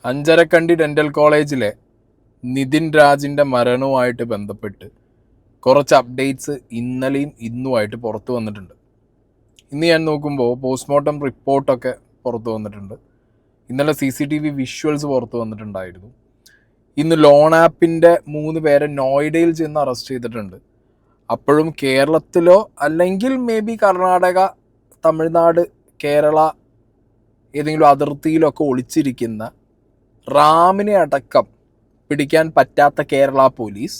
Anjarakandy dental കോളേജിലെ നിതിൻ രാജിൻ്റെ മരണവുമായിട്ട് ബന്ധപ്പെട്ട് കുറച്ച് അപ്ഡേറ്റ്സ് ഇന്നലെയും ഇന്നുമായിട്ട് പുറത്തു വന്നിട്ടുണ്ട്. ഇന്ന് ഞാൻ നോക്കുമ്പോൾ പോസ്റ്റ്മോർട്ടം റിപ്പോർട്ടൊക്കെ പുറത്തു വന്നിട്ടുണ്ട്. ഇന്നലെ CCTV വിഷ്വൽസ് പുറത്തു വന്നിട്ടുണ്ടായിരുന്നു. ഇന്ന് ലോൺ ആപ്പിൻ്റെ 3 പേരെ നോയിഡയിൽ ചെന്ന് അറസ്റ്റ് ചെയ്തിട്ടുണ്ട്. അപ്പോഴും കേരളത്തിലോ അല്ലെങ്കിൽ മേ ബി കർണാടക, തമിഴ്നാട്, കേരള ഏതെങ്കിലും അതിർത്തിയിലൊക്കെ ഒളിച്ചിരിക്കുന്ന റാമിനെ അടക്കം പിടിക്കാൻ പറ്റാത്ത കേരള പോലീസ്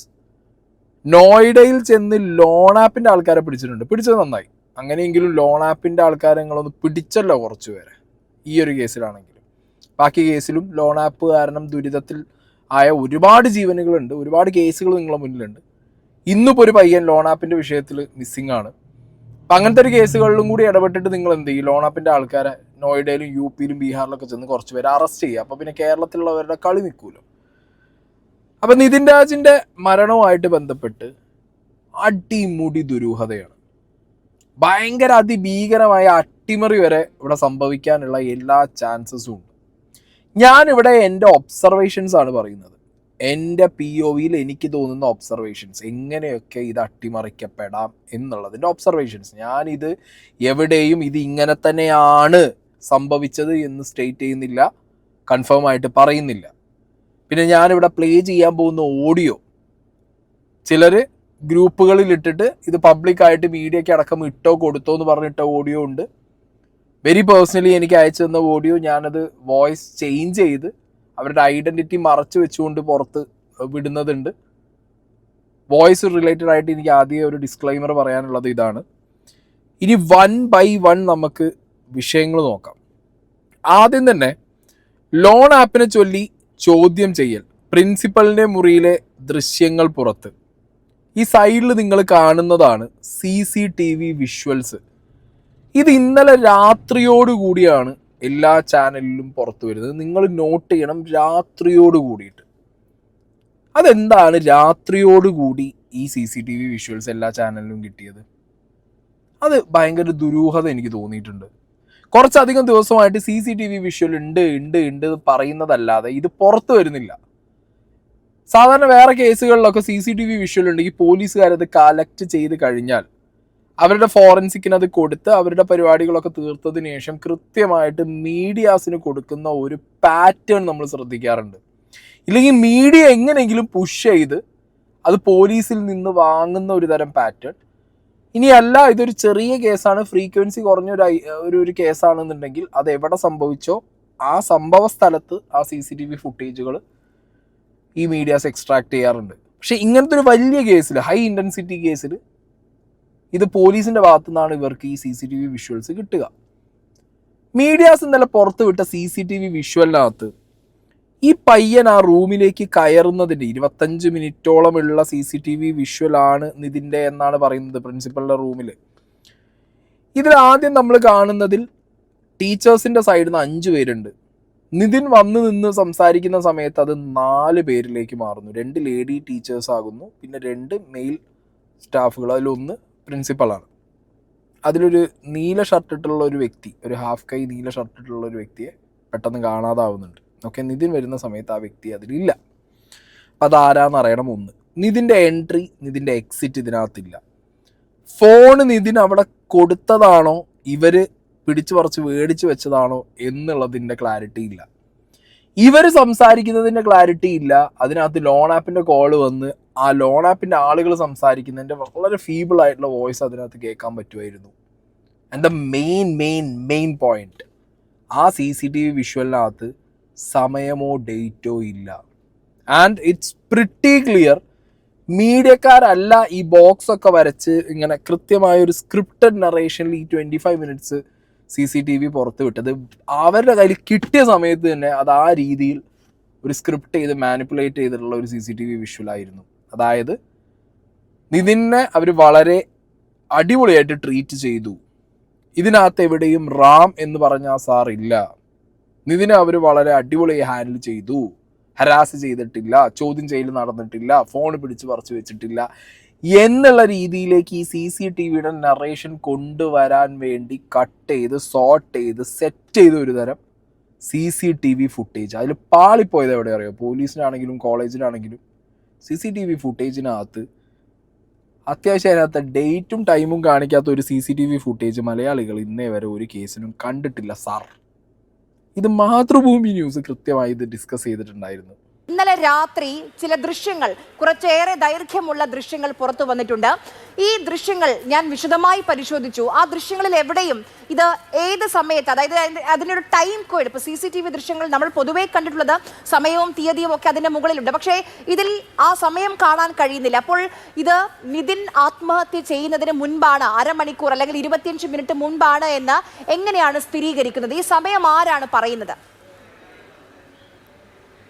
നോയിഡയിൽ ചെന്ന് ലോൺ ആപ്പിൻ്റെ ആൾക്കാരെ പിടിച്ചിട്ടുണ്ട്. പിടിച്ചത് നന്നായി. അങ്ങനെയെങ്കിലും ലോൺ ആപ്പിൻ്റെ ആൾക്കാരെ നിങ്ങളൊന്ന് പിടിച്ചല്ലോ കുറച്ച് പേരെ. ഈ ഒരു കേസിലാണെങ്കിലും ബാക്കി കേസിലും ലോൺ ആപ്പ് കാരണം ദുരിതത്തിൽ ആയ ഒരുപാട് ജീവനുകളുണ്ട്, ഒരുപാട് കേസുകൾ നിങ്ങളുടെ മുന്നിലുണ്ട്. ഇന്നിപ്പോൾ ഒരു പയ്യൻ ലോൺ ആപ്പിൻ്റെ വിഷയത്തിൽ മിസ്സിംഗ് ആണ്. അപ്പം അങ്ങനത്തെ ഒരു കേസുകളിലും കൂടി ഇടപെട്ടിട്ട് നിങ്ങൾ എന്ത് ചെയ്യും? ലോൺ ആപ്പിൻ്റെ ആൾക്കാരെ നോയിഡയിലും UP-യിലും ബീഹാറിലൊക്കെ ചെന്ന് കുറച്ച് പേരെ അറസ്റ്റ് ചെയ്യുക. അപ്പോൾ പിന്നെ കേരളത്തിലുള്ളവരുടെ കളി നിൽക്കുമല്ലോ. അപ്പം നിതിൻ രാജിൻ്റെ മരണവുമായിട്ട് ബന്ധപ്പെട്ട് അടിമുടി ദുരൂഹതയാണ്. ഭയങ്കര അതിഭീകരമായ അട്ടിമറി വരെ ഇവിടെ സംഭവിക്കാനുള്ള എല്ലാ ചാൻസസും ഉണ്ട്. ഞാനിവിടെ എൻ്റെ ഒബ്സർവേഷൻസ് ആണ് പറയുന്നത്. എൻ്റെ POVയിൽ എനിക്ക് തോന്നുന്ന ഒബ്സർവേഷൻസ്, എങ്ങനെയൊക്കെ ഇത് അട്ടിമറിക്കപ്പെടാം എന്നുള്ളതിൻ്റെ ഒബ്സർവേഷൻസ്. ഞാനിത് എവിടെയും ഇത് ഇങ്ങനെ തന്നെയാണ് സംഭവിച്ചത് എന്ന് സ്റ്റേറ്റ് ചെയ്യുന്നില്ല, കൺഫേം ആയിട്ട് പറയുന്നില്ല. പിന്നെ ഞാനിവിടെ പ്ലേ ചെയ്യാൻ പോകുന്ന ഓഡിയോ ചിലർ ഗ്രൂപ്പുകളിൽ ഇട്ടിട്ട് ഇത് പബ്ലിക്കായിട്ട് മീഡിയയ്ക്ക് അടക്കം ഇട്ടോ കൊടുത്തോ എന്ന് പറഞ്ഞിട്ട ഓഡിയോ ഉണ്ട്. വെരി പേഴ്സണലി എനിക്ക് അയച്ചു തന്ന ഓഡിയോ ഞാനത് വോയിസ് ചേഞ്ച് ചെയ്ത് അവരുടെ ഐഡൻറ്റിറ്റി മറച്ചു വെച്ചുകൊണ്ട് പുറത്ത് വിടുന്നതുണ്ട്. വോയിസ് റിലേറ്റഡ് ആയിട്ട് എനിക്ക് ആദ്യം ഒരു ഡിസ്ക്ലൈമർ പറയാനുള്ളത് ഇതാണ്. ഇനി 1 by 1 നമുക്ക് വിഷയങ്ങൾ നോക്കാം. ആദ്യം തന്നെ ലോൺ ആപ്പിനെ ചൊല്ലി ചോദ്യം ചെയ്യൽ, പ്രിൻസിപ്പലിൻ്റെ മുറിയിലെ ദൃശ്യങ്ങൾ പുറത്ത്. ഈ സൈഡിൽ നിങ്ങൾ കാണുന്നതാണ് CCTV വിഷ്വൽസ്. ഇത് ഇന്നലെ രാത്രിയോടുകൂടിയാണ് എല്ലാ ചാനലിലും പുറത്തു വരുന്നത്. നിങ്ങൾ നോട്ട് ചെയ്യണം, രാത്രിയോട് കൂടിയിട്ട്. അതെന്താണ് രാത്രിയോടുകൂടി ഈ CCTV വിഷ്വൽസ് എല്ലാ ചാനലിലും കിട്ടിയത്? അത് ഭയങ്കര ദുരൂഹത എനിക്ക് തോന്നിയിട്ടുണ്ട്. കുറച്ചധികം ദിവസമായിട്ട് CCTV വിഷ്വൽ ഉണ്ട് പറയുന്നതല്ലാതെ ഇത് പുറത്തു വരുന്നില്ല. സാധാരണ വേറെ കേസുകളിലൊക്കെ CCTV വിഷ്വൽ ഉണ്ടെങ്കിൽ പോലീസുകാരത് കളക്ട് ചെയ്ത് കഴിഞ്ഞാൽ അവരുടെ ഫോറൻസിക്കിന് അത് കൊടുത്ത് അവരുടെ പരിപാടികളൊക്കെ തീർത്തതിന് ശേഷം കൃത്യമായിട്ട് മീഡിയാസിന് കൊടുക്കുന്ന ഒരു പാറ്റേൺ നമ്മൾ ശ്രദ്ധിക്കാറുണ്ട്. ഇല്ലെങ്കിൽ മീഡിയ എങ്ങനെയെങ്കിലും പുഷ് ചെയ്ത് അത് പോലീസിൽ നിന്ന് വാങ്ങുന്ന ഒരു തരം പാറ്റേൺ. ഇനിയല്ല ഇതൊരു ചെറിയ കേസാണ്, ഫ്രീക്വൻസി കുറഞ്ഞ ഒരു കേസാണെന്നുണ്ടെങ്കിൽ അത് എവിടെ സംഭവിച്ചോ ആ സംഭവ സ്ഥലത്ത് ആ CCTV ഫുട്ടേജുകൾ ഈ മീഡിയാസ് എക്സ്ട്രാക്ട് ചെയ്യാറുണ്ട്. പക്ഷെ ഇങ്ങനത്തെ ഒരു വലിയ കേസിൽ, ഹൈ ഇൻറ്റൻസിറ്റി കേസിൽ, ഇത് പോലീസിൻ്റെ ഭാഗത്തു നിന്നാണ് ഇവർക്ക് ഈ CCTV വിഷ്വൽസ് കിട്ടുക. മീഡിയാസ് ഇന്നലെ പുറത്ത് വിട്ട CCTV വിഷ്വലിനകത്ത് ഈ പയ്യൻ ആ റൂമിലേക്ക് കയറുന്നതിൻ്റെ 25 മിനിറ്റോളമുള്ള CCTV വിഷ്വലാണ് നിതിൻ്റെ എന്നാണ് പറയുന്നത്, പ്രിൻസിപ്പലിൻ്റെ റൂമിൽ. ഇതിൽ ആദ്യം നമ്മൾ കാണുന്നതിൽ ടീച്ചേഴ്സിൻ്റെ സൈഡിൽ നിന്ന് 5 പേരുണ്ട്. നിതിൻ വന്ന് നിന്ന് സംസാരിക്കുന്ന സമയത്ത് അത് 4 പേരിലേക്ക് മാറുന്നു. 2 ലേഡി ടീച്ചേഴ്സ് ആകുന്നു, പിന്നെ 2 മെയിൽ സ്റ്റാഫുകൾ. അതിലൊന്ന് പ്രിൻസിപ്പളാണ്. അതിലൊരു നീല ഷർട്ടിട്ടുള്ള ഒരു വ്യക്തി, ഒരു ഹാഫ് കൈ നീല ഷർട്ടിട്ടുള്ള ഒരു വ്യക്തിയെ പെട്ടെന്ന് കാണാതാവുന്നുണ്ട്. ഓക്കെ, നിതിൻ വരുന്ന സമയത്ത് ആ വ്യക്തി അതിലില്ല. അപ്പം അതാരാന്ന് അറിയണം. ഒന്ന്, നിതിൻ്റെ എൻട്രി, നിതിൻ്റെ എക്സിറ്റ് ഇതിനകത്തില്ല. ഫോൺ നിതിൻ അവിടെ കൊടുത്തതാണോ ഇവർ പിടിച്ചു പറിച്ച് മേടിച്ച് വെച്ചതാണോ എന്നുള്ളതിൻ്റെ ക്ലാരിറ്റി ഇല്ല. ഇവർ സംസാരിക്കുന്നതിൻ്റെ ക്ലാരിറ്റി ഇല്ല. അതിനകത്ത് ലോൺ ആപ്പിൻ്റെ കോള് വന്ന് ആ ലോൺ ആപ്പിൻ്റെ ആളുകൾ സംസാരിക്കുന്നതിൻ്റെ വളരെ ഫീബിൾ ആയിട്ടുള്ള വോയിസ് അതിനകത്ത് കേൾക്കാൻ പറ്റുമായിരുന്നു. ആൻഡ് ദ മെയിൻ പോയിന്റ്, ആ CCTV വിഷ്വലിനകത്ത് സമയമോ ഡേറ്റോ ഇല്ല. ആൻഡ് ഇറ്റ്സ് പ്രിറ്റി ക്ലിയർ മീഡിയക്കാരല്ല ഈ ബോക്സ് ഒക്കെ വരച്ച് ഇങ്ങനെ കൃത്യമായ ഒരു സ്ക്രിപ്റ്റഡ് നറേഷനിൽ ഈ 25 മിനിറ്റ്സ് CCTV പുറത്ത് വിട്ടത്. അവരുടെ കയ്യിൽ കിട്ടിയ സമയത്ത് തന്നെ അത് ആ രീതിയിൽ ഒരു സ്ക്രിപ്റ്റ് ചെയ്ത് മാനിപ്പുലേറ്റ് ചെയ്തിട്ടുള്ള ഒരു CCTV വിഷ്വലായിരുന്നു. അതായത് നിതിനെ അവർ വളരെ അടിപൊളിയായിട്ട് ട്രീറ്റ് ചെയ്തു. ഇതിനകത്ത് എവിടെയും റാം എന്ന് പറഞ്ഞ ആ സാർ ഇല്ല. നിതിനെ അവർ വളരെ അടിപൊളിയായി ഹാൻഡിൽ ചെയ്തു. ഹരാസ് ചെയ്തിട്ടില്ല, ചോദ്യം ചെയ്യൽ നടന്നിട്ടില്ല, ഫോൺ പിടിച്ച് പറിച്ചു വെച്ചിട്ടില്ല എന്നുള്ള രീതിയിലേക്ക് ഈ CCTVയുടെ നറേഷൻ കൊണ്ടുവരാൻ വേണ്ടി കട്ട് ചെയ്ത് സോർട്ട് ചെയ്ത് സെറ്റ് ചെയ്ത ഒരു തരം CCTV ഫുട്ടേജ്. അതിൽ പാളിപ്പോയത് എവിടെ അറിയോ? പോലീസിനാണെങ്കിലും കോളേജിലാണെങ്കിലും CCTV ഫുട്ടേജിനകത്ത് അത്യാവശ്യം അതിനകത്ത് ഡേറ്റും ടൈമും കാണിക്കാത്ത ഒരു CCTV ഫുട്ടേജ് മലയാളികൾ ഇന്നേ വരെ ഒരു കേസിനും കണ്ടിട്ടില്ല സാർ. ഇത് മാതൃഭൂമി ന്യൂസ് കൃത്യമായി ഇത് ഡിസ്കസ് ചെയ്തിട്ടുണ്ടായിരുന്നു. ഇന്നലെ രാത്രി ചില ദൃശ്യങ്ങൾ, കുറച്ചേറെ ദൈർഘ്യമുള്ള ദൃശ്യങ്ങൾ പുറത്തു വന്നിട്ടുണ്ട്. ഈ ദൃശ്യങ്ങൾ ഞാൻ വിശദമായി പരിശോധിച്ചു. ആ ദൃശ്യങ്ങളിൽ എവിടെയും ഇത് ഏത് സമയത്ത്, അതായത് അതിനൊരു ടൈം കോഡ്, ഇപ്പോൾ CCTV ദൃശ്യങ്ങൾ നമ്മൾ പൊതുവേ കണ്ടിട്ടുള്ളത് സമയവും തീയതിയും ഒക്കെ അതിൻ്റെ മുകളിലുണ്ട്. പക്ഷേ ഇതിൽ ആ സമയം കാണാൻ കഴിയുന്നില്ല. അപ്പോൾ ഇത് നിതിൻ ആത്മഹത്യ ചെയ്യുന്നതിന് മുൻപാണ്, അരമണിക്കൂർ അല്ലെങ്കിൽ 25 മിനിറ്റ് മുൻപാണ് എന്ന് എങ്ങനെയാണ് സ്ഥിരീകരിക്കുന്നത്? ഈ സമയം ആരാണ് പറയുന്നത്?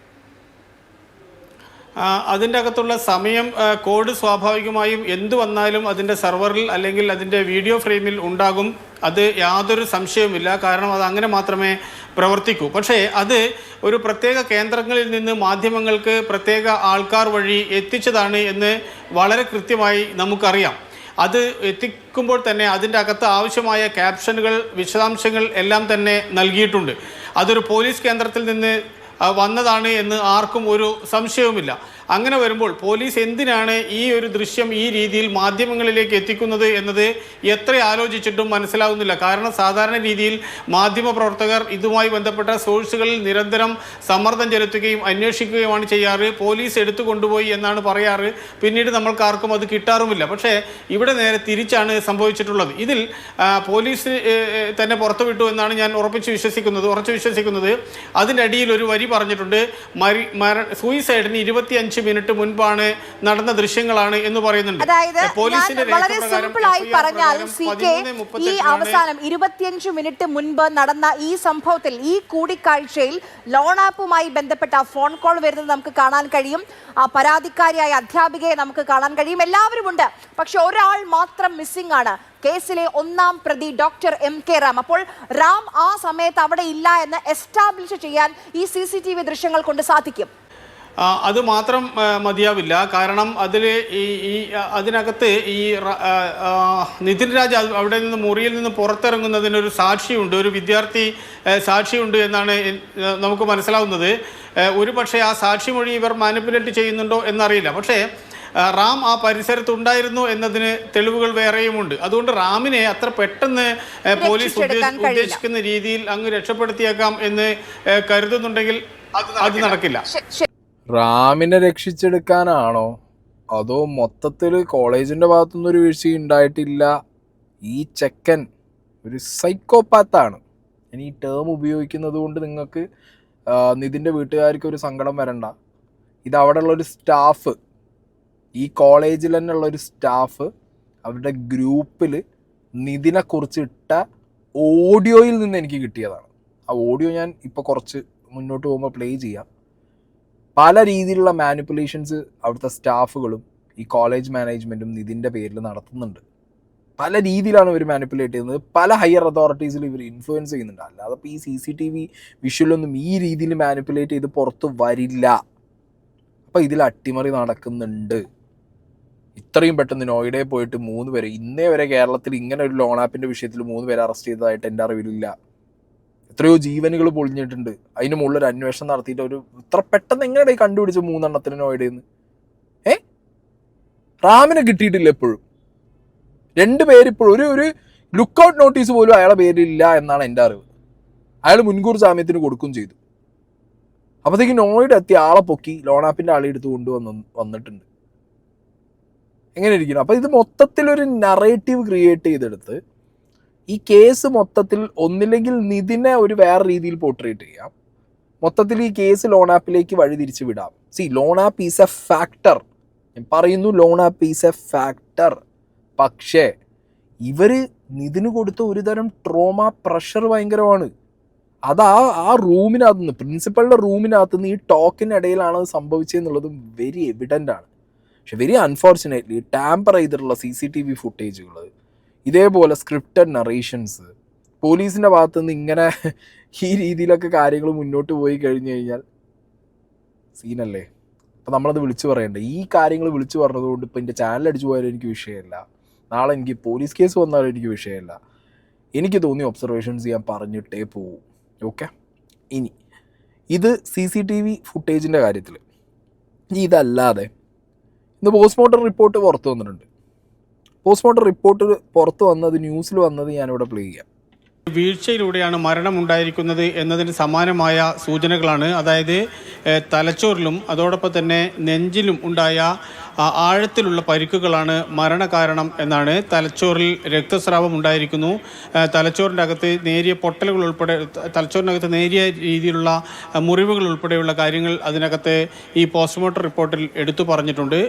അതിൻ്റെ അകത്തുള്ള സമയം കോഡ് സ്വാഭാവികമായും എന്തു വന്നാലും അതിൻ്റെ സെർവറിൽ അല്ലെങ്കിൽ അതിൻ്റെ വീഡിയോ ഫ്രെയിമിൽ ഉണ്ടാകും. അത് യാതൊരു സംശയവുമില്ല. കാരണം അത് അങ്ങനെ മാത്രമേ പ്രവർത്തിക്കൂ. പക്ഷേ അത് ഒരു പ്രത്യേക കേന്ദ്രങ്ങളിൽ നിന്ന് മാധ്യമങ്ങൾക്ക് പ്രത്യേക ആൾക്കാർ വഴി എത്തിച്ചതാണ് എന്ന് വളരെ കൃത്യമായി നമുക്കറിയാം. അത് എത്തിക്കുമ്പോൾ തന്നെ അതിൻ്റെ അകത്ത് ആവശ്യമായ ക്യാപ്ഷനുകൾ, വിശദാംശങ്ങൾ എല്ലാം തന്നെ നൽകിയിട്ടുണ്ട്. അതൊരു പോലീസ് കേന്ദ്രത്തിൽ നിന്ന് വന്നതാണ് എന്ന് ആർക്കും ഒരു സംശയവുമില്ല. അങ്ങനെ വരുമ്പോൾ പോലീസ് എന്തിനാണ് ഈ ഒരു ദൃശ്യം ഈ രീതിയിൽ മാധ്യമങ്ങളിലേക്ക് എത്തിക്കുന്നത് എന്നത് എത്ര ആലോചിച്ചിട്ടും മനസ്സിലാകുന്നില്ല. കാരണം സാധാരണ രീതിയിൽ മാധ്യമപ്രവർത്തകർ ഇതുമായി ബന്ധപ്പെട്ട സോഴ്സുകളിൽ നിരന്തരം സമ്മർദ്ദം ചെലുത്തുകയും അന്വേഷിക്കുകയുമാണ് ചെയ്യാറ്. പോലീസ് എടുത്തു കൊണ്ടുപോയി എന്നാണ് പറയാറ്. പിന്നീട് നമ്മൾക്ക് ആർക്കും അത് കിട്ടാറുമില്ല. പക്ഷേ ഇവിടെ നേരെ തിരിച്ചാണ് സംഭവിച്ചിട്ടുള്ളത്. ഇതിൽ പോലീസ് തന്നെ പുറത്തുവിട്ടു എന്നാണ് ഞാൻ ഉറച്ചു വിശ്വസിക്കുന്നത്. അതിൻ്റെ അടിയിൽ ഒരു വരി പറഞ്ഞിട്ടുണ്ട്, സൂയിസൈഡിന് 25 മിനിറ്റ് മുൻപാണ് നടന്ന ദൃശ്യങ്ങളാണ് എന്ന് പറയുന്നുണ്ട്. വളരെ സിമ്പിളായി പറഞ്ഞാൽ ഈ അവസാനം 25 മിനിറ്റ് മുൻപ് നടന്ന ഈ സംഭവത്തിൽ, ഈ കൂടിക്കാഴ്ചയിൽ ലോൺ ആപ്പുമായി ബന്ധപ്പെട്ട ഫോൺ കോൾ വരുന്നത് നമുക്ക് കാണാൻ കഴിയും. ആ പരാതിക്കാരിയായ അധ്യാപികയെ നമുക്ക് കാണാൻ കഴിയും. എല്ലാവരും ഉണ്ട്. പക്ഷെ ഒരാൾ മാത്രം മിസ്സിംഗ് ആണ്, കേസിലെ 1-ാം പ്രതി ഡോക്ടർ MK റാം. അപ്പോൾ റാം ആ സമയത്ത് അവിടെ ഇല്ല എന്ന് എസ്റ്റാബ്ലിഷ് ചെയ്യാൻ ഈ CCTV ദൃശ്യങ്ങൾ കൊണ്ട് സാധിക്കും. അത് മാത്രം മതിയാവില്ല. കാരണം അതിനകത്ത് ഈ നിതിൻ രാജ് അവിടെ നിന്ന് മുറിയിൽ നിന്ന് പുറത്തിറങ്ങുന്നതിനൊരു സാക്ഷിയുണ്ട്, ഒരു വിദ്യാർത്ഥി സാക്ഷിയുണ്ട് എന്നാണ് നമുക്ക് മനസ്സിലാവുന്നത്. ഒരു പക്ഷേ ആ സാക്ഷി മൊഴി ഇവർ മാനിപ്പുലേറ്റ് ചെയ്യുന്നുണ്ടോ എന്നറിയില്ല. പക്ഷേ റാം ആ പരിസരത്തുണ്ടായിരുന്നു എന്നതിന് തെളിവുകൾ വേറെയുമുണ്ട്. അതുകൊണ്ട് റാമിനെ അത്ര പെട്ടെന്ന് പോലീസ് ഉദ്ദേശിക്കുന്ന രീതിയിൽ അങ്ങ് രക്ഷപ്പെടുത്തിയേക്കാം എന്ന് കരുതുന്നുണ്ടെങ്കിൽ അത് നടക്കില്ല. റാമിനെ രക്ഷിച്ചെടുക്കാനാണോ അതോ മൊത്തത്തിൽ കോളേജിൻ്റെ ഭാഗത്തുനിന്ന് ഒരു വീഴ്ച ഉണ്ടായിട്ടില്ല? ഈ ചെക്കൻ ഒരു സൈക്കോപാത്താണ്. ഇനി ഈ ടേം ഉപയോഗിക്കുന്നത് കൊണ്ട് നിങ്ങൾക്ക് നിതിൻ്റെ വീട്ടുകാർക്ക് ഒരു സങ്കടം വരണ്ട. ഇത് അവിടെ ഉള്ളൊരു സ്റ്റാഫ്, ഈ കോളേജിൽ തന്നെ ഉള്ളൊരു സ്റ്റാഫ് അവരുടെ ഗ്രൂപ്പിൽ നിതിനെക്കുറിച്ച് ഇട്ട ഓഡിയോയിൽ നിന്ന് എനിക്ക് കിട്ടിയതാണ്. ആ ഓഡിയോ ഞാൻ ഇപ്പോൾ കുറച്ച് മുന്നോട്ട് പോകുമ്പോൾ പ്ലേ ചെയ്യാം. പല രീതിയിലുള്ള മാനിപ്പുലേഷൻസ് അവിടുത്തെ സ്റ്റാഫുകളും ഈ കോളേജ് മാനേജ്മെൻറ്റും നിതിൻ്റെ പേരിൽ നടത്തുന്നുണ്ട്. പല രീതിയിലാണ് ഇവർ മാനിപ്പുലേറ്റ് ചെയ്യുന്നത്. പല ഹയർ അതോറിറ്റീസിൽ ഇവർ ഇൻഫ്ലുവൻസ് ചെയ്യുന്നുണ്ട്. അല്ലാതെ ഇപ്പോൾ ഈ CCTV വിഷ്വലൊന്നും ഈ രീതിയിൽ മാനിപ്പുലേറ്റ് ചെയ്ത് പുറത്ത് വരില്ല. അപ്പോൾ ഇതിൽ അട്ടിമറി നടക്കുന്നുണ്ട്. ഇത്രയും പെട്ടെന്ന് നോയിഡയിൽ പോയിട്ട് 3 പേരെ ഇന്നേ വരെ കേരളത്തിൽ ഇങ്ങനെ ഒരു ലോൺ ആപ്പിൻ്റെ വിഷയത്തിൽ 3 പേരെ അറസ്റ്റ് ചെയ്തതായിട്ട് എൻ്റെ അറിവിലില്ല. എത്രയോ ജീവനുകൾ പൊളിഞ്ഞിട്ടുണ്ട്. അതിന് മുകളിലൊരു അന്വേഷണം നടത്തിയിട്ട് ഒരു ഇത്ര പെട്ടെന്ന് എങ്ങനെയാണ് കണ്ടുപിടിച്ച് 3 എണ്ണത്തിന് നോയിഡയിൽ നിന്ന്? റാമിനെ കിട്ടിയിട്ടില്ല എപ്പോഴും. 2 പേരിപ്പോഴും ഒരു ലുക്കൗട്ട് നോട്ടീസ് പോലും അയാളെ പേരിലില്ല എന്നാണ് എൻ്റെ അറിവ്. അയാൾ മുൻകൂർ ജാമ്യത്തിന് കൊടുക്കുകയും ചെയ്തു. അപ്പോഴത്തേക്ക് നോയിഡ എത്തി ആളെ പൊക്കി ലോൺ ആപ്പിൻ്റെ ആളെ എടുത്ത് വന്നിട്ടുണ്ട്. എങ്ങനെ ഇരിക്കണം? അപ്പോൾ ഇത് മൊത്തത്തിലൊരു നറേറ്റീവ് ക്രിയേറ്റ് ചെയ്തെടുത്ത് ഈ കേസ് മൊത്തത്തിൽ ഒന്നില്ലെങ്കിൽ നിതിനെ ഒരു വേറെ രീതിയിൽ പോർട്രേറ്റ് ചെയ്യാം, മൊത്തത്തിൽ ഈ കേസ് ലോൺ ആപ്പിലേക്ക് വഴി തിരിച്ചു വിടാം. Loan app is A factor. ഞാൻ പറയുന്നു, loan app is A factor. പക്ഷേ ഇവർ നിതിന് കൊടുത്ത ഒരു തരം ട്രോമ പ്രഷർ ഭയങ്കരമാണ്. അത് ആ റൂമിനകത്ത് നിന്ന്, പ്രിൻസിപ്പളിൻ്റെ റൂമിനകത്ത് നിന്ന് ഈ ടോക്കിനിടയിലാണ് അത് സംഭവിച്ചതെന്നുള്ളതും വെരി എവിഡൻ്റ് ആണ്. പക്ഷെ വെരി അൺഫോർച്ചുനേറ്റ്ലി ടാമ്പർ ചെയ്തിട്ടുള്ള CCTV ഫുട്ടേജുകൾ, ഇതേപോലെ സ്ക്രിപ്റ്റഡ് നറേഷൻസ്, പോലീസിൻ്റെ ഭാഗത്തുനിന്ന് ഇങ്ങനെ ഈ രീതിയിലൊക്കെ കാര്യങ്ങൾ മുന്നോട്ട് പോയി കഴിഞ്ഞു കഴിഞ്ഞാൽ സീനല്ലേ. അപ്പോൾ നമ്മളത് വിളിച്ചു പറയണ്ടേ? ഈ കാര്യങ്ങൾ വിളിച്ചു പറഞ്ഞതുകൊണ്ട് ഇപ്പോൾ എൻ്റെ ചാനൽ അടിച്ചു പോയാലും എനിക്ക് വിഷയമല്ല, നാളെ എനിക്ക് പോലീസ് കേസ് വന്നാലും എനിക്ക് വിഷയമല്ല. എനിക്ക് തോന്നിയ ഒബ്സർവേഷൻസ് ഞാൻ പറഞ്ഞിട്ടേ പോവും. ഓക്കെ, ഇനി ഇത് CCTV ഫുട്ടേജിൻ്റെ കാര്യത്തിൽ. ഇതല്ലാതെ ഇന്ന് പോസ്റ്റ്മോർട്ടം റിപ്പോർട്ട് പുറത്തു വന്നിട്ടുണ്ട്. പോസ്റ്റ്മോർട്ടം റിപ്പോർട്ട് പുറത്തു വന്നത്, ന്യൂസിൽ വന്നത് ഞാനിവിടെ പ്ലേ ചെയ്യാം. വീഴ്ചയിലൂടെയാണ് മരണമുണ്ടായിരിക്കുന്നത് എന്നതിന് സമാനമായ സൂചനകളാണ്. അതായത് തലച്ചോറിലും അതോടൊപ്പം തന്നെ നെഞ്ചിലും ഉണ്ടായ ആഴത്തിലുള്ള പരിക്കുകളാണ് മരണകാരണം എന്നാണ്. തലച്ചോറിൽ രക്തസ്രാവം ഉണ്ടായിരിക്കുന്നു, തലച്ചോറിൻ്റെ അകത്ത് നേരിയ പൊട്ടലുകൾ ഉൾപ്പെടെ, തലച്ചോറിനകത്ത് നേരിയ രീതിയിലുള്ള മുറിവുകൾ ഉൾപ്പെടെയുള്ള കാര്യങ്ങൾ അതിനകത്ത് ഈ പോസ്റ്റ്മോർട്ടം റിപ്പോർട്ടിൽ എടുത്തു പറഞ്ഞിട്ടുണ്ട്.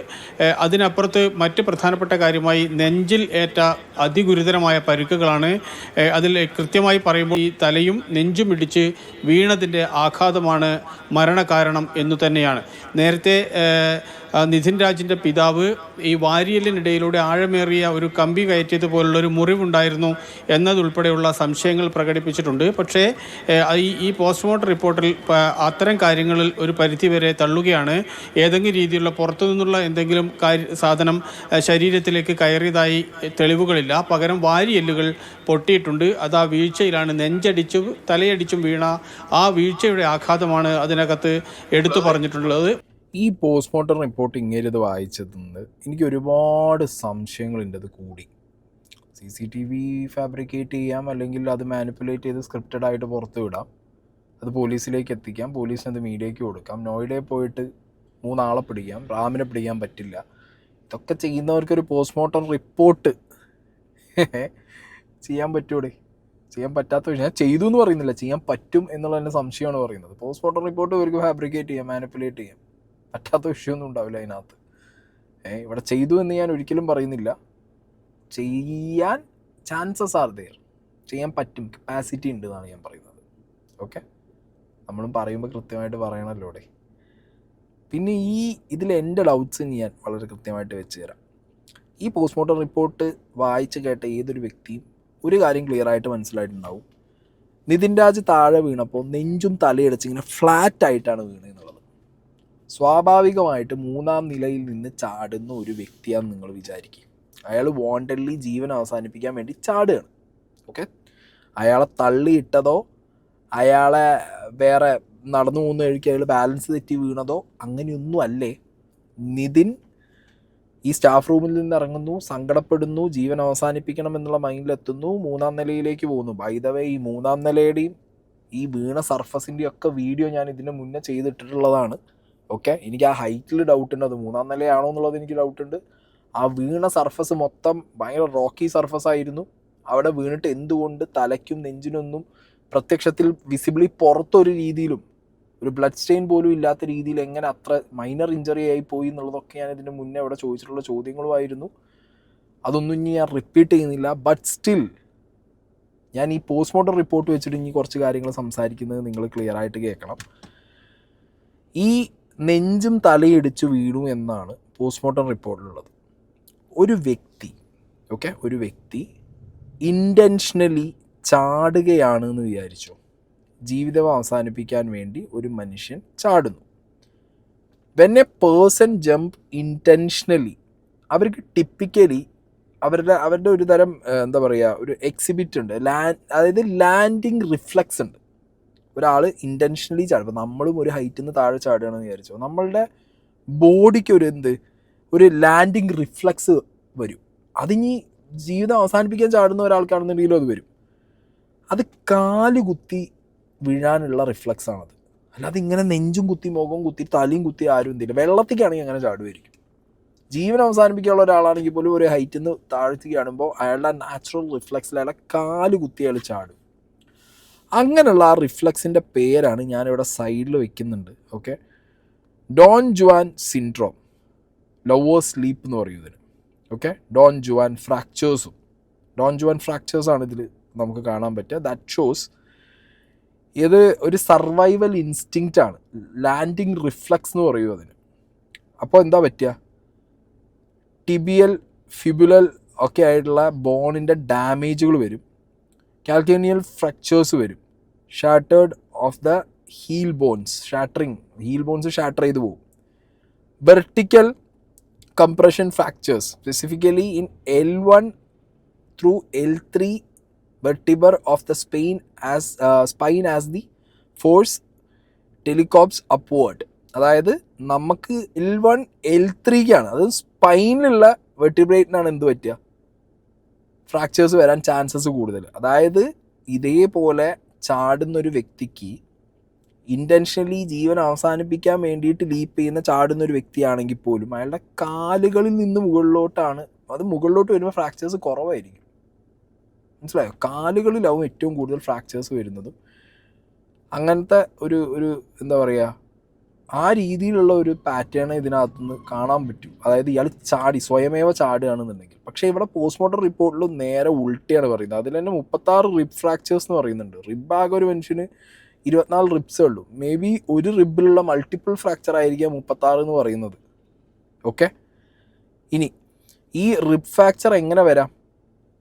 അതിനപ്പുറത്ത് മറ്റ് പ്രധാനപ്പെട്ട കാര്യമായി നെഞ്ചിൽ ഏറ്റ അതിഗുരുതരമായ പരിക്കുകളാണ്. അതിൽ കൃത്യമായി പറയുമ്പോൾ ഈ തലയും നെഞ്ചും ഇടിച്ച് വീണതിൻ്റെ ആഘാതമാണ് മരണകാരണം എന്നു തന്നെയാണ്. നേരത്തെ നിതിൻ രാജിൻ്റെ പിതാവ് ഈ വാരിയലിനിടയിലൂടെ ആഴമേറിയ ഒരു കമ്പി കയറ്റിയതുപോലുള്ളൊരു മുറിവുണ്ടായിരുന്നു എന്നതുൾപ്പെടെയുള്ള സംശയങ്ങൾ പ്രകടിപ്പിച്ചിട്ടുണ്ട്. പക്ഷേ ഈ പോസ്റ്റ്മോർട്ടം റിപ്പോർട്ടിൽ അത്തരം കാര്യങ്ങളിൽ ഒരു പരിധിവരെ തള്ളുകയാണ്. ഏതെങ്കിലും രീതിയിലുള്ള പുറത്തു നിന്നുള്ള എന്തെങ്കിലും സാധനം ശരീരത്തിലേക്ക് കയറിയതായി തെളിവുകളില്ല. പകരം വാരിയെല്ലുകൾ പൊട്ടിയിട്ടുണ്ട്. അത് ആ വീഴ്ചയിലാണ്, നെഞ്ചടിച്ചും തലയടിച്ചും വീണ ആ വീഴ്ചയുടെ ആഘാതമാണ് അതിനകത്ത് എടുത്തു പറഞ്ഞിട്ടുള്ളത്. ഈ പോസ്റ്റ്മോർട്ടം റിപ്പോർട്ട് ഇങ്ങേരിത് വായിച്ചതെന്ന് എനിക്ക് ഒരുപാട് സംശയങ്ങളുണ്ട്. അത് കൂടി CCTV ഫാബ്രിക്കേറ്റ് ചെയ്യാം, അല്ലെങ്കിൽ അത് മാനിപ്പുലേറ്റ് ചെയ്ത് സ്ക്രിപ്റ്റഡ് ആയിട്ട് പുറത്ത് വിടാം, അത് പോലീസിലേക്ക് എത്തിക്കാം, പോലീസിന് അത് മീഡിയയ്ക്ക് കൊടുക്കാം, നോയിഡയിൽ പോയിട്ട് 3 ആളെ പിടിക്കാം, റാമിനെ പിടിക്കാൻ പറ്റില്ല. ഇതൊക്കെ ചെയ്യുന്നവർക്കൊരു പോസ്റ്റ്മോർട്ടം റിപ്പോർട്ട് ചെയ്യാൻ പറ്റൂടെ? ചെയ്യാൻ പറ്റാത്ത വിഷയം. ഞാൻ ചെയ്തു എന്ന് പറയുന്നില്ല, ചെയ്യാൻ പറ്റും എന്നുള്ളതിൻ്റെ സംശയമാണ് പറയുന്നത്. പോസ്റ്റ്മോർട്ടം റിപ്പോർട്ട് ഇവർക്ക് ഫാബ്രിക്കേറ്റ് ചെയ്യാം, മാനിപ്പുലേറ്റ് ചെയ്യാം, പറ്റാത്ത വിഷയമൊന്നും ഉണ്ടാവില്ല അതിനകത്ത്. ഇവിടെ ചെയ്തു എന്ന് ഞാൻ ഒരിക്കലും പറയുന്നില്ല. ചെയ്യാൻ ചാൻസസ് ആർ ദെയർ, ചെയ്യാൻ പറ്റും, കപ്പാസിറ്റി ഉണ്ട് എന്നാണ് ഞാൻ പറയുന്നത്. ഓക്കെ, നമ്മളും പറയുമ്പോൾ കൃത്യമായിട്ട് പറയണല്ലോ. പിന്നെ ഇതിൽ എൻ്റെ ഡൗട്ട്സ് ഞാൻ വളരെ കൃത്യമായിട്ട് വെച്ച് തരാം. ഈ പോസ്റ്റ്മോർട്ടം റിപ്പോർട്ട് വായിച്ച് കേട്ട ഏതൊരു വ്യക്തിയും ഒരു കാര്യം ക്ലിയർ ആയിട്ട് മനസ്സിലായിട്ടുണ്ടാവും. നിതിൻ രാജ് താഴെ വീണപ്പോൾ നെഞ്ചും തലയടിച്ച് ഇങ്ങനെ ഫ്ലാറ്റ് ആയിട്ടാണ് വീണെന്നുള്ളത്. സ്വാഭാവികമായിട്ട് 3-ാം നിലയിൽ നിന്ന് ചാടുന്ന ഒരു വ്യക്തിയാണെന്ന് നിങ്ങൾ വിചാരിക്കുക. അയാൾ വാണ്ടഡ്ലി ജീവൻ അവസാനിപ്പിക്കാൻ വേണ്ടി ചാടുകയാണ്. ഓക്കെ, അയാളെ തള്ളിയിട്ടതോ അയാളെ വേറെ നടന്നു പോകുന്ന വഴിക്ക് അയാൾ ബാലൻസ് തെറ്റി വീണതോ അങ്ങനെയൊന്നും അല്ലേ. നിതിൻ ഈ സ്റ്റാഫ് റൂമിൽ നിന്ന് ഇറങ്ങുന്നു, സങ്കടപ്പെടുന്നു, ജീവൻ അവസാനിപ്പിക്കണം എന്നുള്ള മൈൻഡിലെത്തുന്നു, 3-ാം നിലയിലേക്ക് പോകുന്നു. ബൈ ദ വേ, ഈ 3-ാം നിലയുടെയും ഈ വീണ സർഫസിൻ്റെയും ഒക്കെ വീഡിയോ ഞാൻ ഇതിന് മുന്നേ ചെയ്തിട്ടുള്ളതാണ്. ഓക്കെ, എനിക്ക് ആ ഹൈറ്റിൽ ഡൗട്ടുണ്ട്, അത് 3-ാം നിലയാണോ എന്നുള്ളത് എനിക്ക് ഡൗട്ടുണ്ട്. ആ വീണ സർഫസ് മൊത്തം ഭയങ്കര റോക്കി സർഫസ് ആയിരുന്നു. അവിടെ വീണിട്ട് എന്തുകൊണ്ട് തലയ്ക്കും നെഞ്ചിനൊന്നും പ്രത്യക്ഷത്തിൽ വിസിബിളി പുറത്തൊരു രീതിയിലും ഒരു ബ്ലഡ് സ്റ്റെയിൻ പോലും ഇല്ലാത്ത രീതിയിൽ എങ്ങനെ അത്ര മൈനർ ഇഞ്ചറി ആയി പോയി എന്നുള്ളതൊക്കെ ഞാൻ ഇതിന് മുന്നേ അവിടെ ചോദിച്ചിട്ടുള്ള ചോദ്യങ്ങളുമായിരുന്നു. അതൊന്നും ഇനി ഞാൻ റിപ്പീറ്റ് ചെയ്യുന്നില്ല. ബട്ട് സ്റ്റിൽ ഞാൻ ഈ പോസ്റ്റ്മോർട്ടം റിപ്പോർട്ട് വെച്ചിട്ട് ഇനി കുറച്ച് കാര്യങ്ങൾ സംസാരിക്കുന്നത് നിങ്ങൾ ക്ലിയർ ആയിട്ട് കേൾക്കണം. ഈ നെഞ്ചും തലയിടിച്ചു വീണു എന്നാണ് പോസ്റ്റ്മോർട്ടം റിപ്പോർട്ടിലുള്ളത്. ഒരു വ്യക്തി ഇൻറ്റൻഷനലി ചാടുകയാണ് എന്ന് വിചാരിച്ചു. ജീവിതം അവസാനിപ്പിക്കാൻ വേണ്ടി ഒരു മനുഷ്യൻ ചാടുന്നു. When a person jump intentionally, അവർക്ക് ടിപ്പിക്കലി അവരുടെ ഒരു തരം എന്താ പറയുക, ഒരു എക്സിബിറ്റ് ഉണ്ട്, അതായത് ലാൻഡിങ് റിഫ്ലെക്സ് ഉണ്ട്. ഒരാൾ ഇൻറ്റൻഷനലി ചാടും. ഇപ്പോൾ നമ്മളും ഒരു ഹൈറ്റിൽ നിന്ന് താഴെ ചാടുകയാണെന്ന് വിചാരിച്ചോ, നമ്മളുടെ ബോഡിക്ക് ഒരു ലാൻഡിങ് റിഫ്ലെക്സ് വരും. അതിനി ജീവിതം അവസാനിപ്പിക്കാൻ ചാടുന്ന ഒരാൾക്കാണെന്നുണ്ടെങ്കിലും അത് വരും. അത് കാലുകുത്തി വീഴാനുള്ള റിഫ്ലെക്സ് ആണത്. അല്ലാതെ ഇങ്ങനെ നെഞ്ചും കുത്തി മുഖവും കുത്തി തലയും കുത്തി ആരും എന്തില്ല. വെള്ളത്തേക്കാണെങ്കിൽ അങ്ങനെ ചാടുമായിരിക്കും. ജീവൻ അവസാനിപ്പിക്കാനുള്ള ഒരാളാണെങ്കിൽ പോലും ഒരു ഹൈറ്റിൽ നിന്ന് താഴ്ത്തി കാണുമ്പോൾ അയാളുടെ നാച്ചുറൽ റിഫ്ലെക്സിൽ അയാളെ കാല് കുത്തി അയാൾ ചാടും. അങ്ങനെയുള്ള ആ റിഫ്ലെക്സിൻ്റെ പേരാണ് ഞാനിവിടെ സൈഡിൽ വെക്കുന്നുണ്ട്. Okay, Don Juan syndrome, lovers sleep എന്ന് പറയും ഇതിന്. ഓക്കെ, ഡോൺ ജുവാൻ ഫ്രാക്ചേഴ്സാണ് ഇതിൽ നമുക്ക് കാണാൻ പറ്റുക. ദാറ്റ് ഷോസ് ഇത് ഒരു സർവൈവൽ ഇൻസ്റ്റിങ്ക്റ്റ് ആണ്, ലാൻഡിങ് റിഫ്ലെക്സ് എന്ന് പറയും അതിന്. അപ്പോൾ എന്താ പറ്റുക, ടിബിയൽ ഫിബുലൽ ഒക്കെ ആയിട്ടുള്ള ബോണിൻ്റെ ഡാമേജുകൾ വരും, കാൽക്കേനിയൽ ഫ്രാക്ചേഴ്സ് വരും, shattered of the heel bones, heel bones shatter ചെയ്ത് പോകും. Vertical compression fractures specifically in L1 through L3 vertebra of the spine as the force telescopes upward. അതായത് നമുക്ക് L1 L3ക്കാണ്, അത് സ്പൈനിലുള്ള വെർട്ടിബ്രേറ്റിനാണ് എന്ത് പറ്റുക, ഫ്രാക്ചേഴ്സ് വരാൻ ചാൻസസ് കൂടുതൽ. അതായത് ഇതേപോലെ ചാടുന്നൊരു വ്യക്തിക്ക് ഇൻറ്റൻഷനലി ജീവൻ അവസാനിപ്പിക്കാൻ വേണ്ടിയിട്ട് ലീപ്പ് ചെയ്യുന്ന ചാടുന്നൊരു വ്യക്തിയാണെങ്കിൽ പോലും അയാളുടെ കാലുകളിൽ നിന്ന് മുകളിലോട്ടാണ്, അത് മുകളിലോട്ട് വരുമ്പോൾ ഫ്രാക്ചേഴ്സ് കുറവായിരിക്കും. മനസ്സിലായോ? കാലുകളിലാവും ഏറ്റവും കൂടുതൽ ഫ്രാക്ചേഴ്സ് വരുന്നതും. അങ്ങനത്തെ ഒരു എന്താ പറയുക, ആ രീതിയിലുള്ള ഒരു പാറ്റേൺ ഇതിനകത്തുനിന്ന് കാണാൻ പറ്റും. അതായത് ഇയാൾ സ്വയമേവ ചാടുകയാണെന്നുണ്ടെങ്കിൽ. പക്ഷേ ഇവിടെ പോസ്റ്റ്മോർട്ടം റിപ്പോർട്ടിൽ നേരെ ഉൾട്ടിയാണ് പറയുന്നത്. അതിൽ തന്നെ 36 റിബ് ഫ്രാക്ചേഴ്സ് എന്ന് പറയുന്നുണ്ട്. റിബ് ആകെ ഒരു മനുഷ്യന് 24 റിബ്സേ ഉള്ളൂ. മേ ബി ഒരു റിബിലുള്ള മൾട്ടിപ്പിൾ ഫ്രാക്ചർ ആയിരിക്കാം 36 എന്ന് പറയുന്നത്. ഓക്കെ, ഇനി ഈ റിബ് ഫ്രാക്ചർ എങ്ങനെ വരാം?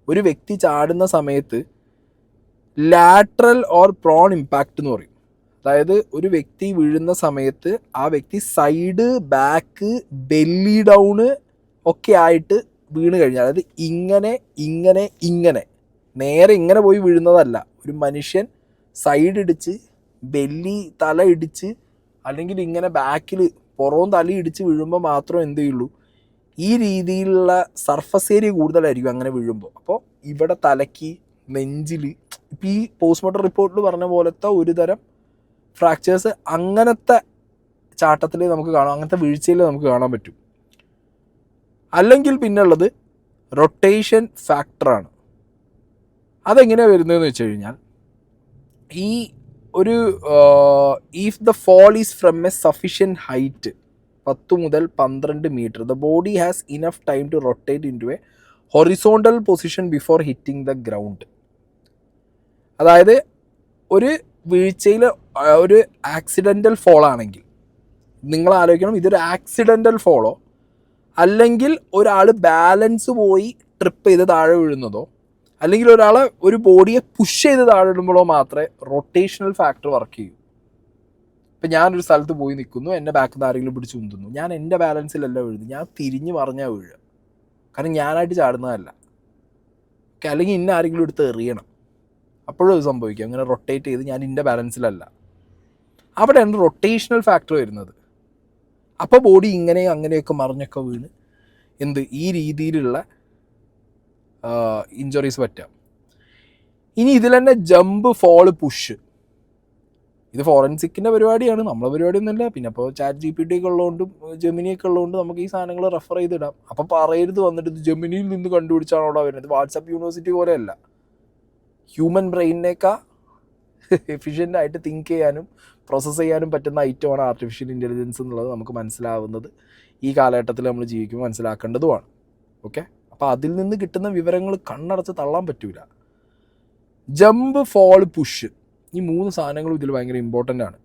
ഒരു വ്യക്തി ചാടുന്ന സമയത്ത് ലാറ്ററൽ ഓർ പ്രോൺ ഇമ്പാക്റ്റ് എന്ന് പറയും. അതായത് ഒരു വ്യക്തി വീഴുന്ന സമയത്ത് ആ വ്യക്തി സൈഡ്, ബാക്ക്, ബെല്ലി ഡൗണ് ഒക്കെ ആയിട്ട് വീണ് കഴിഞ്ഞാൽ, അതായത് ഇങ്ങനെ നേരെ ഇങ്ങനെ പോയി വീഴുന്നതല്ല. ഒരു മനുഷ്യൻ സൈഡ് ഇടിച്ച്, ബെല്ലി തല ഇടിച്ച്, അല്ലെങ്കിൽ ഇങ്ങനെ ബാക്കിൽ പുറവും തല ഇടിച്ച് വീഴുമ്പോൾ മാത്രമേ എന്ത് ചെയ്യുള്ളൂ, ഈ രീതിയിലുള്ള സർഫസ് ഏരിയ കൂടുതലായിരിക്കും അങ്ങനെ വീഴുമ്പോൾ. അപ്പോൾ ഇവിടെ തലയ്ക്ക്, നെഞ്ചിൽ, ഇപ്പം ഈ പോസ്റ്റ്മോർട്ടം റിപ്പോർട്ടിൽ പറഞ്ഞ പോലത്തെ ഒരു തരം ഫ്രാക്ചേഴ്സ് അങ്ങനത്തെ ചാട്ടത്തിൽ നമുക്ക് കാണാം, അങ്ങനത്തെ വീഴ്ചയിൽ നമുക്ക് കാണാൻ പറ്റും. അല്ലെങ്കിൽ പിന്നുള്ളത് റൊട്ടേഷൻ ഫാക്ടറാണ്. അതെങ്ങനെയാണ് വരുന്നതെന്ന് വെച്ച് കഴിഞ്ഞാൽ, ഈ ഒരു if the fall is from a sufficient height 10 മുതൽ 12 metre, the body has enough time to rotate into a horizontal position before hitting the ground. അതായത് ഒരു വീഴ്ചയിൽ ഒരു ആക്സിഡൻ്റൽ ഫോൾ ആണെങ്കിൽ നിങ്ങൾ ആലോചിക്കണം, ഇതൊരു ആക്സിഡൻ്റൽ ഫോളോ അല്ലെങ്കിൽ ഒരാൾ ബാലൻസ് പോയി ട്രിപ്പ് ചെയ്ത് താഴെ വീഴുന്നതോ, അല്ലെങ്കിൽ ഒരാൾ ഒരു ബോഡിയെ പുഷ് ചെയ്ത് താഴെ ഇടുമ്പോഴോ മാത്രമേ റൊട്ടേഷണൽ ഫാക്ടർ വർക്ക് ചെയ്യൂ. ഇപ്പം ഞാനൊരു സ്ഥലത്ത് പോയി നിൽക്കുന്നു, എന്നെ ബാക്കിൽ നിന്ന് ആരെങ്കിലും പിടിച്ച് ഉന്തുന്നു, ഞാൻ എൻ്റെ ബാലൻസിലല്ല വീഴുന്നു, ഞാൻ തിരിഞ്ഞ് മറിഞ്ഞാൽ വീഴുക. കാരണം ഞാനായിട്ട് ചാടുന്നതല്ല. ഓക്കെ, അല്ലെങ്കിൽ ഇന്ന ആരെങ്കിലും എടുത്ത് എറിയണം, അപ്പോഴും അത് സംഭവിക്കും. അങ്ങനെ റൊട്ടേറ്റ് ചെയ്ത് ഞാൻ എൻ്റെ ബാലൻസിലല്ല. അവിടെയാണ് റൊട്ടേഷണൽ ഫാക്ടർ വരുന്നത്. അപ്പോൾ ബോഡി ഇങ്ങനെ അങ്ങനെയൊക്കെ മറിഞ്ഞൊക്കെ വീണ് ഈ രീതിയിലുള്ള ഇഞ്ചുറീസ് പറ്റാം. ഇനി ഇതിൽ തന്നെ ജമ്പ്, ഫോള്, പുഷ്, ഇത് ഫോറൻസിക്കിൻ്റെ പരിപാടിയാണ്, നമ്മളെ പരിപാടിയൊന്നുമില്ല. പിന്നെ അപ്പോൾ ChatGPT ഒക്കെ ഉള്ളതുകൊണ്ടും ജെമിനിയൊക്കെ ഉള്ളതുകൊണ്ട് നമുക്ക് ഈ സാധനങ്ങൾ റെഫർ ചെയ്തിടാം. അപ്പോൾ പറയരുത് വന്നിട്ട് ഇത് ജെമിനിയിൽ നിന്ന് കണ്ടുപിടിച്ചാണ് അവിടെ വരുന്നത്. വാട്സാപ്പ് യൂണിവേഴ്സിറ്റി പോലെയല്ല. ഹ്യൂമൻ ബ്രെയിനിനേക്കാൾ എഫിഷ്യൻ്റായിട്ട് തിങ്ക് ചെയ്യാനും പ്രോസസ്സ് ചെയ്യാനും പറ്റുന്ന ഐറ്റമാണ് ആർട്ടിഫിഷ്യൽ ഇൻ്റലിജൻസ് എന്നുള്ളത് നമുക്ക് മനസ്സിലാവുന്നത് ഈ കാലഘട്ടത്തിൽ നമ്മൾ ജീവിക്കുമ്പോൾ മനസ്സിലാക്കേണ്ടതുമാണ്. ഓക്കെ, അപ്പോൾ അതിൽ നിന്ന് കിട്ടുന്ന വിവരങ്ങൾ കണ്ണടച്ച് തള്ളാൻ പറ്റൂല. ജമ്പ്, ഫോൾ, പുഷ്, ഈ 3 സാധനങ്ങളും ഇതിൽ ഭയങ്കര ഇമ്പോർട്ടൻ്റ് ആണ്.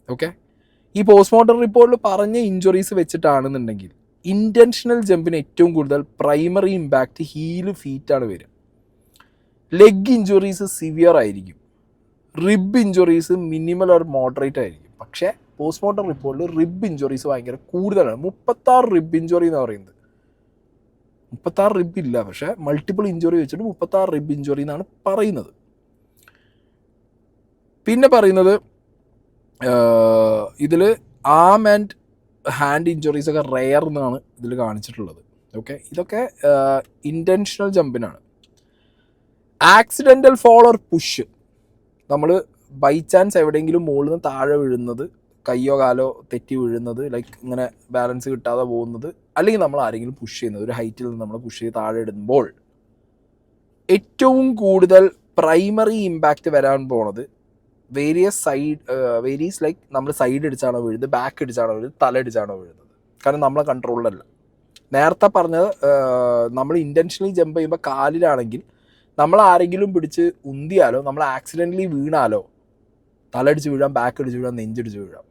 ഓക്കെ, ഈ പോസ്റ്റ്മോർട്ടം റിപ്പോർട്ടിൽ പറഞ്ഞ ഇഞ്ചുറീസ് വെച്ചിട്ടാണെന്നുണ്ടെങ്കിൽ ഇൻറ്റൻഷണൽ ജമ്പിന് ഏറ്റവും കൂടുതൽ പ്രൈമറി ഇമ്പാക്റ്റ് ഹീല്, ഫീറ്റാണ് വരിക. ലെഗ് ഇഞ്ചുറീസ് സിവിയർ ആയിരിക്കും. Rib injuries minimal or moderate ആയിരിക്കും. പക്ഷേ പോസ്റ്റ്മോർട്ടം റിപ്പോർട്ടിൽ റിബ് ഇഞ്ചുറീസ് ഭയങ്കര കൂടുതലാണ്. 36 റിബ് ഇഞ്ചുറി എന്ന് പറയുന്നത്. 36 റിബ് ഇല്ല, പക്ഷേ മൾട്ടിപ്പിൾ ഇഞ്ചുറി വെച്ചിട്ട് 36 റിബ് ഇഞ്ചുറി എന്നാണ് പറയുന്നത്. പിന്നെ പറയുന്നത് ഇതിൽ ആം ആൻഡ് ഹാൻഡ് ഇഞ്ചുറീസ് ഒക്കെ റെയർ എന്നാണ് ഇതിൽ കാണിച്ചിട്ടുള്ളത്. ഓക്കെ, ഇതൊക്കെ ഇൻറ്റൻഷണൽ ജമ്പിനാണ്. ആക്സിഡൻ്റൽ ഫോൾ ഓർ പുഷ്, നമ്മൾ ബൈ ചാൻസ് എവിടെയെങ്കിലും മുകളിൽ നിന്ന് താഴെ വീഴുന്നത്, കയ്യോ കാലോ തെറ്റി വീഴുന്നത്, ലൈക്ക് ഇങ്ങനെ ബാലൻസ് കിട്ടാതെ പോകുന്നത്, അല്ലെങ്കിൽ നമ്മൾ ആരെങ്കിലും പുഷ് ചെയ്യുന്നത്, ഒരു ഹൈറ്റിൽ നിന്ന് നമ്മൾ പുഷ് ചെയ്ത് താഴെ ഇടുമ്പോൾ ഏറ്റവും കൂടുതൽ പ്രൈമറി ഇമ്പാക്റ്റ് വരാൻ പോണത് വേരിയസ് ലൈക്ക് നമ്മൾ സൈഡ് ഇടിച്ചാണോ വീഴുന്നത്, ബാക്ക് ഇടിച്ചാണോ വീഴുന്നത്, തല ഇടിച്ചാണോ വീഴുന്നത്. കാരണം നമ്മളെ കൺട്രോളിലല്ല. നേരത്തെ പറഞ്ഞത് നമ്മൾ ഇൻറ്റൻഷനലി ജമ്പ് ചെയ്യുമ്പോൾ കാലിലാണെങ്കിൽ നമ്മൾ ആരെങ്കിലും പിടിച്ച് ഉന്തിയാലോ, നമ്മൾ ആക്സിഡൻ്റലി വീണാലോ തലടിച്ച് വീഴാം, ബാക്ക് അടിച്ച് വീഴാം, നെഞ്ചടിച്ച് വീഴാം.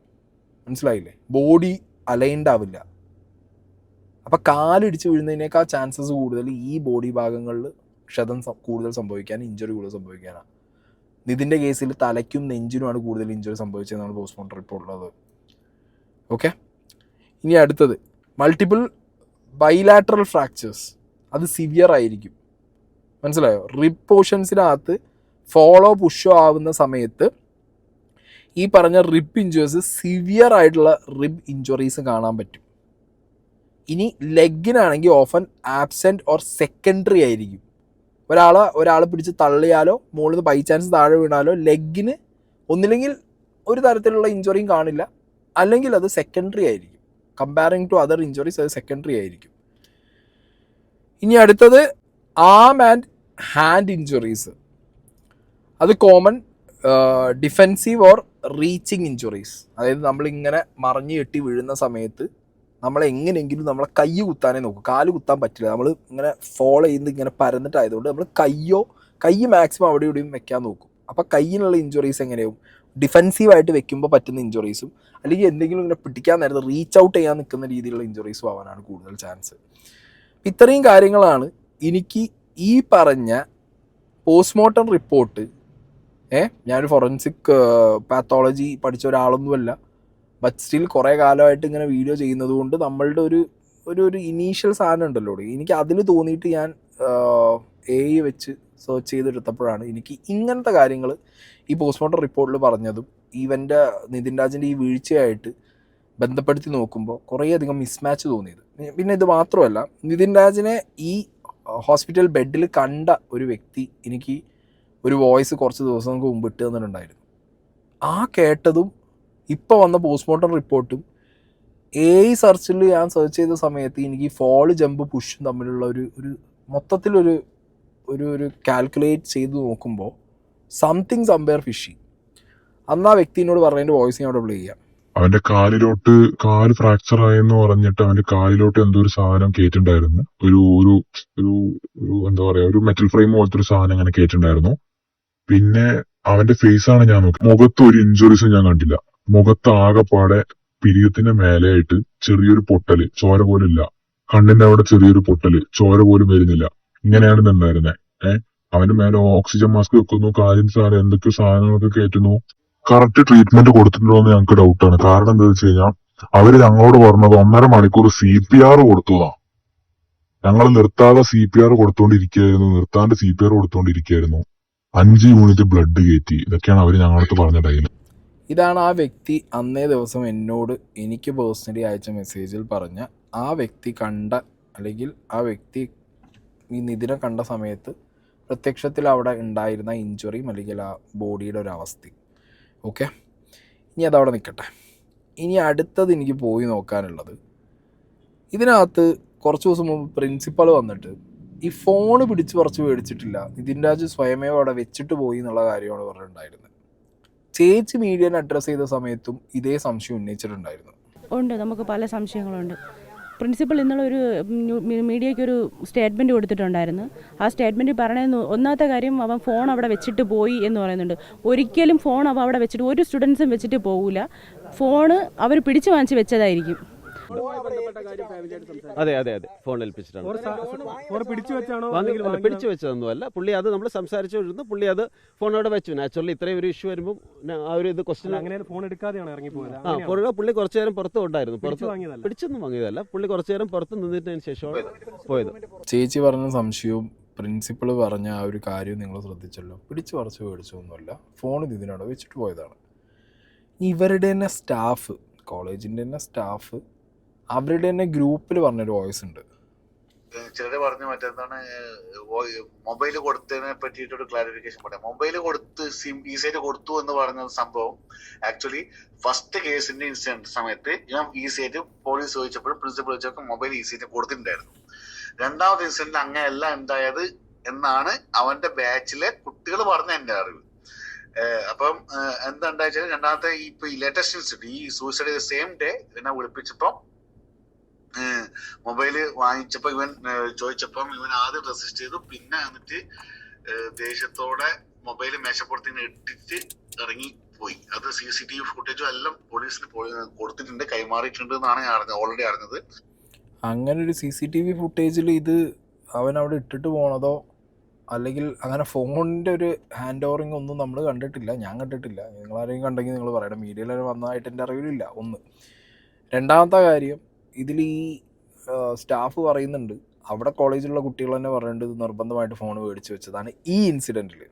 മനസ്സിലായില്ലേ? ബോഡി അലൈൻഡ് ആവില്ല. അപ്പം കാലിടിച്ച് വീഴുന്നതിനേക്കാൾ ചാൻസസ് കൂടുതൽ ഈ ബോഡി ഭാഗങ്ങളിൽ ക്ഷതം കൂടുതൽ സംഭവിക്കാൻ, ഇഞ്ചുറി കൂടുതൽ സംഭവിക്കാനാണ്. നിതിൻ്റെ കേസിൽ തലയ്ക്കും നെഞ്ചിനുമാണ് കൂടുതൽ ഇഞ്ചുറി സംഭവിച്ചതെന്നാണ് പോസ്റ്റ്മോർട്ടം റിപ്പോർട്ടുള്ളത്. ഓക്കെ, ഇനി അടുത്തത് മൾട്ടിപ്പിൾ ബൈലാറ്ററൽ ഫ്രാക്ചേഴ്സ്. അത് സിവിയർ ആയിരിക്കും. മനസ്സിലായോ? റിബ് പോർഷൻസിനകത്ത് ഫോളോ പുഷോ ആവുന്ന സമയത്ത് ഈ പറഞ്ഞ റിബ് ഇഞ്ചുറീസ് സിവിയർ ആയിട്ടുള്ള റിബ് ഇഞ്ചുറീസ് കാണാൻ പറ്റും. ഇനി ലെഗിനാണെങ്കിൽ ഓഫൻ ആബ്സെൻറ്റ് ഓർ സെക്കൻഡറി ആയിരിക്കും. ഒരാൾ പിടിച്ച് തള്ളിയാലോ മുകളിൽ നിന്ന് ബൈ ചാൻസ് താഴെ വീണാലോ ലെഗിന് ഒന്നില്ലെങ്കിൽ ഒരു തരത്തിലുള്ള ഇഞ്ചുറിയും കാണില്ല, അല്ലെങ്കിൽ അത് സെക്കൻഡറി ആയിരിക്കും. കമ്പയറിങ് ടു അതർ ഇഞ്ചുറീസ് അത് സെക്കൻഡറി ആയിരിക്കും. ഇനി അടുത്തത് ആം ആൻഡ് ഹാൻഡ് ഇഞ്ചുറീസ്. അത് common defensive or reaching injuries. അതായത് നമ്മളിങ്ങനെ മറിഞ്ഞ് കെട്ടി വീഴുന്ന സമയത്ത് നമ്മളെങ്ങനെയെങ്കിലും നമ്മളെ കൈ കുത്താനേ നോക്കും, കാല് കുത്താൻ പറ്റില്ല. നമ്മൾ ഇങ്ങനെ ഫോളോ ചെയ്യുന്നത് ഇങ്ങനെ പരന്നിട്ടായതുകൊണ്ട് നമ്മൾ കൈ മാക്സിമം അവിടെ ഇവിടെയും വെക്കാൻ നോക്കും. അപ്പോൾ കയ്യിനുള്ള ഇഞ്ചുറീസ് എങ്ങനെയാവും? ഡിഫെൻസീവായിട്ട് വെക്കുമ്പോൾ പറ്റുന്ന ഇഞ്ചുറീസും, അല്ലെങ്കിൽ എന്തെങ്കിലും ഇങ്ങനെ പിടിക്കാൻ നേരത്തെ റീച്ച് ഔട്ട് ചെയ്യാൻ നിൽക്കുന്ന രീതിയിലുള്ള ഇഞ്ചുറീസും ആവാനാണ് കൂടുതൽ ചാൻസ്. ഇത്രയും കാര്യങ്ങളാണ് എനിക്ക് ഈ പറഞ്ഞ പോസ്റ്റ്മോർട്ടം റിപ്പോർട്ട്. ഞാനൊരു ഫോറൻസിക് പാത്തോളജി പഠിച്ച ഒരാളൊന്നുമല്ല, ബട്ട് സ്റ്റിൽ കുറേ കാലമായിട്ട് ഇങ്ങനെ വീഡിയോ ചെയ്യുന്നത് കൊണ്ട് നമ്മളുടെ ഒരു ഇനീഷ്യൽ സാധനം ഉണ്ടല്ലോ, എനിക്ക് അതിൽ തോന്നിയിട്ട് ഞാൻ AI വെച്ച് സെർച്ച് ചെയ്തെടുത്തപ്പോഴാണ് എനിക്ക് ഇങ്ങനത്തെ കാര്യങ്ങൾ ഈ പോസ്റ്റ്മോർട്ടം റിപ്പോർട്ടിൽ പറഞ്ഞതും ഇവൻ്റെ നിതിൻ രാജിൻ്റെ ഈ വീഴ്ചയായിട്ട് ബന്ധപ്പെടുത്തി നോക്കുമ്പോൾ കുറേയധികം മിസ്മാച്ച് തോന്നിയത്. പിന്നെ ഇത് മാത്രമല്ല, നിതിൻ രാജിനെ ഈ ഹോസ്പിറ്റൽ ബെഡിൽ കണ്ട ഒരു വ്യക്തി എനിക്ക് ഒരു വോയിസ് കുറച്ച് ദിവസങ്ങൾക്ക് മുമ്പ് ഇട്ട് തന്നിട്ടുണ്ടായിരുന്നു. ആ കേട്ടതും ഇപ്പോൾ വന്ന പോസ്റ്റ്മോർട്ടം റിപ്പോർട്ടും AI സെർച്ചിൽ ഞാൻ സെർച്ച് ചെയ്ത സമയത്ത് എനിക്ക് ഫോൾ ജമ്പ് പുഷും തമ്മിലുള്ള ഒരു മൊത്തത്തിലൊരു ഒരു കാൽക്കുലേറ്റ് ചെയ്ത് നോക്കുമ്പോൾ സംതിങ് സംവെയർ ഫിഷി. അന്ന് ആ വ്യക്തിനോട് പറഞ്ഞതിൻ്റെ വോയിസ് ഞാൻ അവിടെ പ്ലേ ചെയ്യാം. അവന്റെ കാല് ഫ്രാക്ചർ ആയെന്ന് പറഞ്ഞിട്ട് അവന്റെ കാലിലോട്ട് എന്തോ ഒരു സാധനം കേറ്റിണ്ടായിരുന്നു. ഒരു ഒരു ഒരു എന്താ പറയാ, ഒരു മെറ്റൽ ഫ്രെയിം പോലത്തെ ഒരു സാധനം അങ്ങനെ കേറ്റിണ്ടായിരുന്നു. പിന്നെ അവന്റെ ഫേസ് ആണ് ഞാൻ നോക്കി. മുഖത്ത് ഒരു ഇഞ്ചുറീസും ഞാൻ കണ്ടില്ല. മുഖത്ത് ആകെപ്പാടെ പിരിയത്തിന്റെ മേലെയായിട്ട് ചെറിയൊരു പൊട്ടല്, ചോര പോലും ഇല്ല. കണ്ണിന്റെ അവിടെ ചെറിയൊരു പൊട്ടല്, ചോര പോലും വരുന്നില്ല. ഇങ്ങനെയാണ് ഇതുണ്ടായിരുന്നത്. അവന്റെ മേലെ ഓക്സിജൻ മാസ്ക് വെക്കുന്നു, കാര്യം സാധനം എന്തൊക്കെയോ സാധനങ്ങളൊക്കെ കയറ്റുന്നു. കറക്റ്റ് ട്രീറ്റ്മെന്റ് കൊടുത്തിട്ടുണ്ടോ എന്ന് ഞങ്ങൾക്ക് ഡൗട്ടാണ്. കാരണം എന്താ വെച്ച് കഴിഞ്ഞാൽ അവര് ഞങ്ങളോട് പറഞ്ഞത് 1.5 മണിക്കൂർ CPR കൊടുത്തതാ. ഞങ്ങൾ നിർത്താതെ CPR കൊടുത്തോണ്ടിരിക്കുകയായിരുന്നു, നിർത്താണ്ട് CPR കൊടുത്തോണ്ടിരിക്കുകയായിരുന്നു. 5 യൂണിറ്റ് ബ്ലഡ് കയറ്റി. ഇതൊക്കെയാണ് അവര് ഞങ്ങളടുത്ത് പറഞ്ഞ ഡയലോഗ്. ഇതാണ് ആ വ്യക്തി അന്നേ ദിവസം എനിക്ക് പേഴ്സണലി അയച്ച മെസ്സേജിൽ പറഞ്ഞ ആ വ്യക്തി കണ്ട, അല്ലെങ്കിൽ ആ വ്യക്തി ഈ നിതിനെ കണ്ട സമയത്ത് പ്രത്യക്ഷത്തിൽ അവിടെ ഉണ്ടായിരുന്ന ഇഞ്ചുറിയും അല്ലെങ്കിൽ ആ ബോഡിയുടെ ഒരു അവസ്ഥ. ഓക്കെ, ഇനി അതവിടെ നിൽക്കട്ടെ. ഇനി അടുത്തത് എനിക്ക് പോയി നോക്കാനുള്ളത്, ഇതിനകത്ത് കുറച്ച് ദിവസം മുമ്പ് പ്രിൻസിപ്പൾ വന്നിട്ട് ഈ ഫോണ് പിടിച്ച് പറിച്ച് മേടിച്ചിട്ടില്ല, നിതിൻ രാജ് സ്വയമേ അവിടെ വെച്ചിട്ട് പോയി എന്നുള്ള കാര്യമാണ് പറഞ്ഞിട്ടുണ്ടായിരുന്നത്. ചേച്ചി മീഡിയനെ അഡ്രസ്സ് ചെയ്ത സമയത്തും ഇതേ സംശയം ഉന്നയിച്ചിട്ടുണ്ടായിരുന്നു. ഉണ്ട്, നമുക്ക് പല സംശയങ്ങളുണ്ട്. പ്രിൻസിപ്പൽ ഇന്നുള്ളൊരു മീഡിയയ്ക്കൊരു സ്റ്റേറ്റ്മെൻറ്റ് കൊടുത്തിട്ടുണ്ടായിരുന്നു. ആ സ്റ്റേറ്റ്മെൻറ്റിൽ പറയുന്നത് ഒന്നാമത്തെ കാര്യം, അവൻ ഫോൺ അവിടെ വെച്ചിട്ട് പോയി എന്ന് പറയുന്നുണ്ട്. ഒരിക്കലും ഫോൺ അവൻ അവിടെ വെച്ചിട്ട് ഒരു സ്റ്റുഡൻസും വെച്ചിട്ട് പോകില്ല. ഫോണ് അവർ പിടിച്ചു വാങ്ങിച്ച് വെച്ചതായിരിക്കും. അതെ അതെ അതെ, ഫോൺ ഏൽപ്പിച്ചിട്ടാണ്. പിടിച്ചു വെച്ചതൊന്നും അല്ല പുള്ളി. അത് നമ്മൾ സംസാരിച്ചുകൊണ്ടിരുന്നു, പുള്ളി അത് ഫോണോടെ വെച്ചു. നാച്ചുറലി ഇത്രയും ഒരു ഇഷ്യൂ വരുമ്പോൾ ആ ഒരു ഇത് ക്വസ്റ്റ്യൻ ഫോൺ എടുക്കാതെയാണ് ഇറങ്ങിപ്പോയത്. പുള്ളി കുറച്ചു നേരം പുറത്ത് ഉണ്ടായിരുന്നു. പിടിച്ചൊന്നും വാങ്ങിയതല്ല, പുള്ളി കുറച്ചു നേരം പുറത്ത് നിന്നിട്ടതിന് ശേഷമാണ് പോയത്. ചേച്ചി പറഞ്ഞ സംശയവും പ്രിൻസിപ്പൾ പറഞ്ഞ ആ ഒരു കാര്യവും നിങ്ങൾ ശ്രദ്ധിച്ചല്ലോ. പിടിച്ചു പറിച്ച് മേടിച്ചൊന്നുമല്ല, ഫോൺ ഇതിനോട് വെച്ചിട്ട് പോയതാണ്. ഇവരുടെ തന്നെ സ്റ്റാഫ്, കോളേജിൻ്റെ തന്നെ സ്റ്റാഫ് അവരുടെ തന്നെ ഗ്രൂപ്പിൽ പറഞ്ഞൊരു വോയിസ് ഉണ്ട്. ചിലര് പറഞ്ഞു മറ്റെന്താണ് മൊബൈൽ കൊടുത്തതിനെ പറ്റിയിട്ടൊരു ക്ലാരിഫിക്കേഷൻ പറയാം. മൊബൈൽ കൊടുത്ത് ഈസിയായിട്ട് കൊടുത്തു എന്ന് പറഞ്ഞ സംഭവം ആക്ച്വലി ഫസ്റ്റ് കേസിന്റെ ഇൻസിഡന്റ് സമയത്ത് ഞാൻ ഈസിയായിട്ട് പോലീസ് ചോദിച്ചപ്പോഴും പ്രിൻസിപ്പൽ ചോദിച്ചപ്പോൾ മൊബൈൽ ഈസിയായിട്ട് കൊടുത്തിട്ടുണ്ടായിരുന്നു. രണ്ടാമത്തെ ഇൻസിഡന്റ് അങ്ങനെയല്ല ഉണ്ടായത് എന്നാണ് അവന്റെ ബാച്ചിലെ കുട്ടികൾ പറഞ്ഞ എന്റെ അറിവ്. അപ്പം എന്താ ഉണ്ടാച്ചാൽ രണ്ടാമത്തെ ഇപ്പൊ ഈ ലേറ്റസ്റ്റ് ഇൻസിഡന്റ്, ഈ സൂസൈഡ് സെയിം ഡേ എന്നെ വിളിപ്പിച്ചപ്പോ മൊബൈല് വാങ്ങിച്ചപ്പോ ഇവൻ ചോദിച്ചപ്പം ഇവൻ ആദ്യം റെസിസ്റ്റ് ചെയ്തു. പിന്നെ എന്നിട്ട് ദേഷ്യത്തോടെ മൊബൈല് മേശപ്പുറത്തിന് ഇട്ടിട്ട് ഇറങ്ങി പോയി. അത് CCTV ഫുട്ടേജും എല്ലാം പോലീസിന് കൊടുത്തിട്ടുണ്ട്, കൈമാറിയിട്ടുണ്ട് എന്നാണ് ഞാൻ ഓൾറെഡി അറിഞ്ഞത്. അങ്ങനെ ഒരു CCTV ഫുട്ടേജിൽ ഇത് അവൻ അവിടെ ഇട്ടിട്ട് പോണതോ അല്ലെങ്കിൽ അങ്ങനെ ഫോണിൻ്റെ ഒരു ഹാൻഡ് ഓവറിങ് ഒന്നും നമ്മൾ കണ്ടിട്ടില്ല, ഞാൻ കണ്ടിട്ടില്ല. നിങ്ങളാരെയും കണ്ടെങ്കിൽ നിങ്ങൾ പറയണം. മീഡിയയിൽ വന്നതായിട്ട് എൻ്റെ അറിവിലില്ല. ഒന്ന്. രണ്ടാമത്തെ കാര്യം, ഇതിൽ ഈ സ്റ്റാഫ് പറയുന്നുണ്ട്, അവിടെ കോളേജിലുള്ള കുട്ടികൾ തന്നെ പറയുന്നുണ്ട് നിർബന്ധമായിട്ട് ഫോൺ മേടിച്ച് വെച്ചതാണ് ഈ ഇൻസിഡൻറ്റിൽ.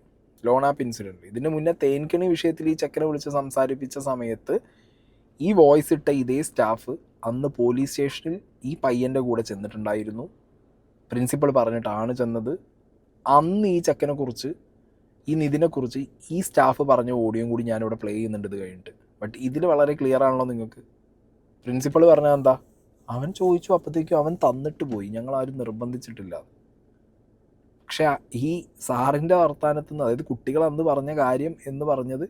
Loan app incident. ഇതിന് മുന്നേ തേൻകണി വിഷയത്തിൽ ഈ ചെക്കനെ വിളിച്ച് സംസാരിപ്പിച്ച സമയത്ത് ഈ വോയിസ് ഇട്ട ഇതേ സ്റ്റാഫ് അന്ന് പോലീസ് സ്റ്റേഷനിൽ ഈ പയ്യൻ്റെ കൂടെ ചെന്നിട്ടുണ്ടായിരുന്നു. പ്രിൻസിപ്പൾ പറഞ്ഞിട്ടാണ് ചെന്നത്. അന്ന് ഈ ചെക്കനെക്കുറിച്ച്, ഈ നിതിനെക്കുറിച്ച് ഈ സ്റ്റാഫ് പറഞ്ഞ ഓഡിയോയും കൂടി ഞാനിവിടെ പ്ലേ ചെയ്യുന്നുണ്ട് ഇത് കഴിഞ്ഞിട്ട്. ബട്ട് ഇതിൽ വളരെ ക്ലിയർ ആണല്ലോ നിങ്ങൾക്ക്. പ്രിൻസിപ്പൾ പറഞ്ഞാൽ എന്താ, അവൻ ചോദിച്ചു, അപ്പോഴത്തേക്കും അവൻ തന്നിട്ട് പോയി, ഞങ്ങളാരും നിർബന്ധിച്ചിട്ടില്ല. പക്ഷേ ഈ സാറിൻ്റെ വർത്തമാനത്തു നിന്ന്, അതായത് കുട്ടികൾ അന്ന് പറഞ്ഞ കാര്യം എന്ന് പറഞ്ഞത്,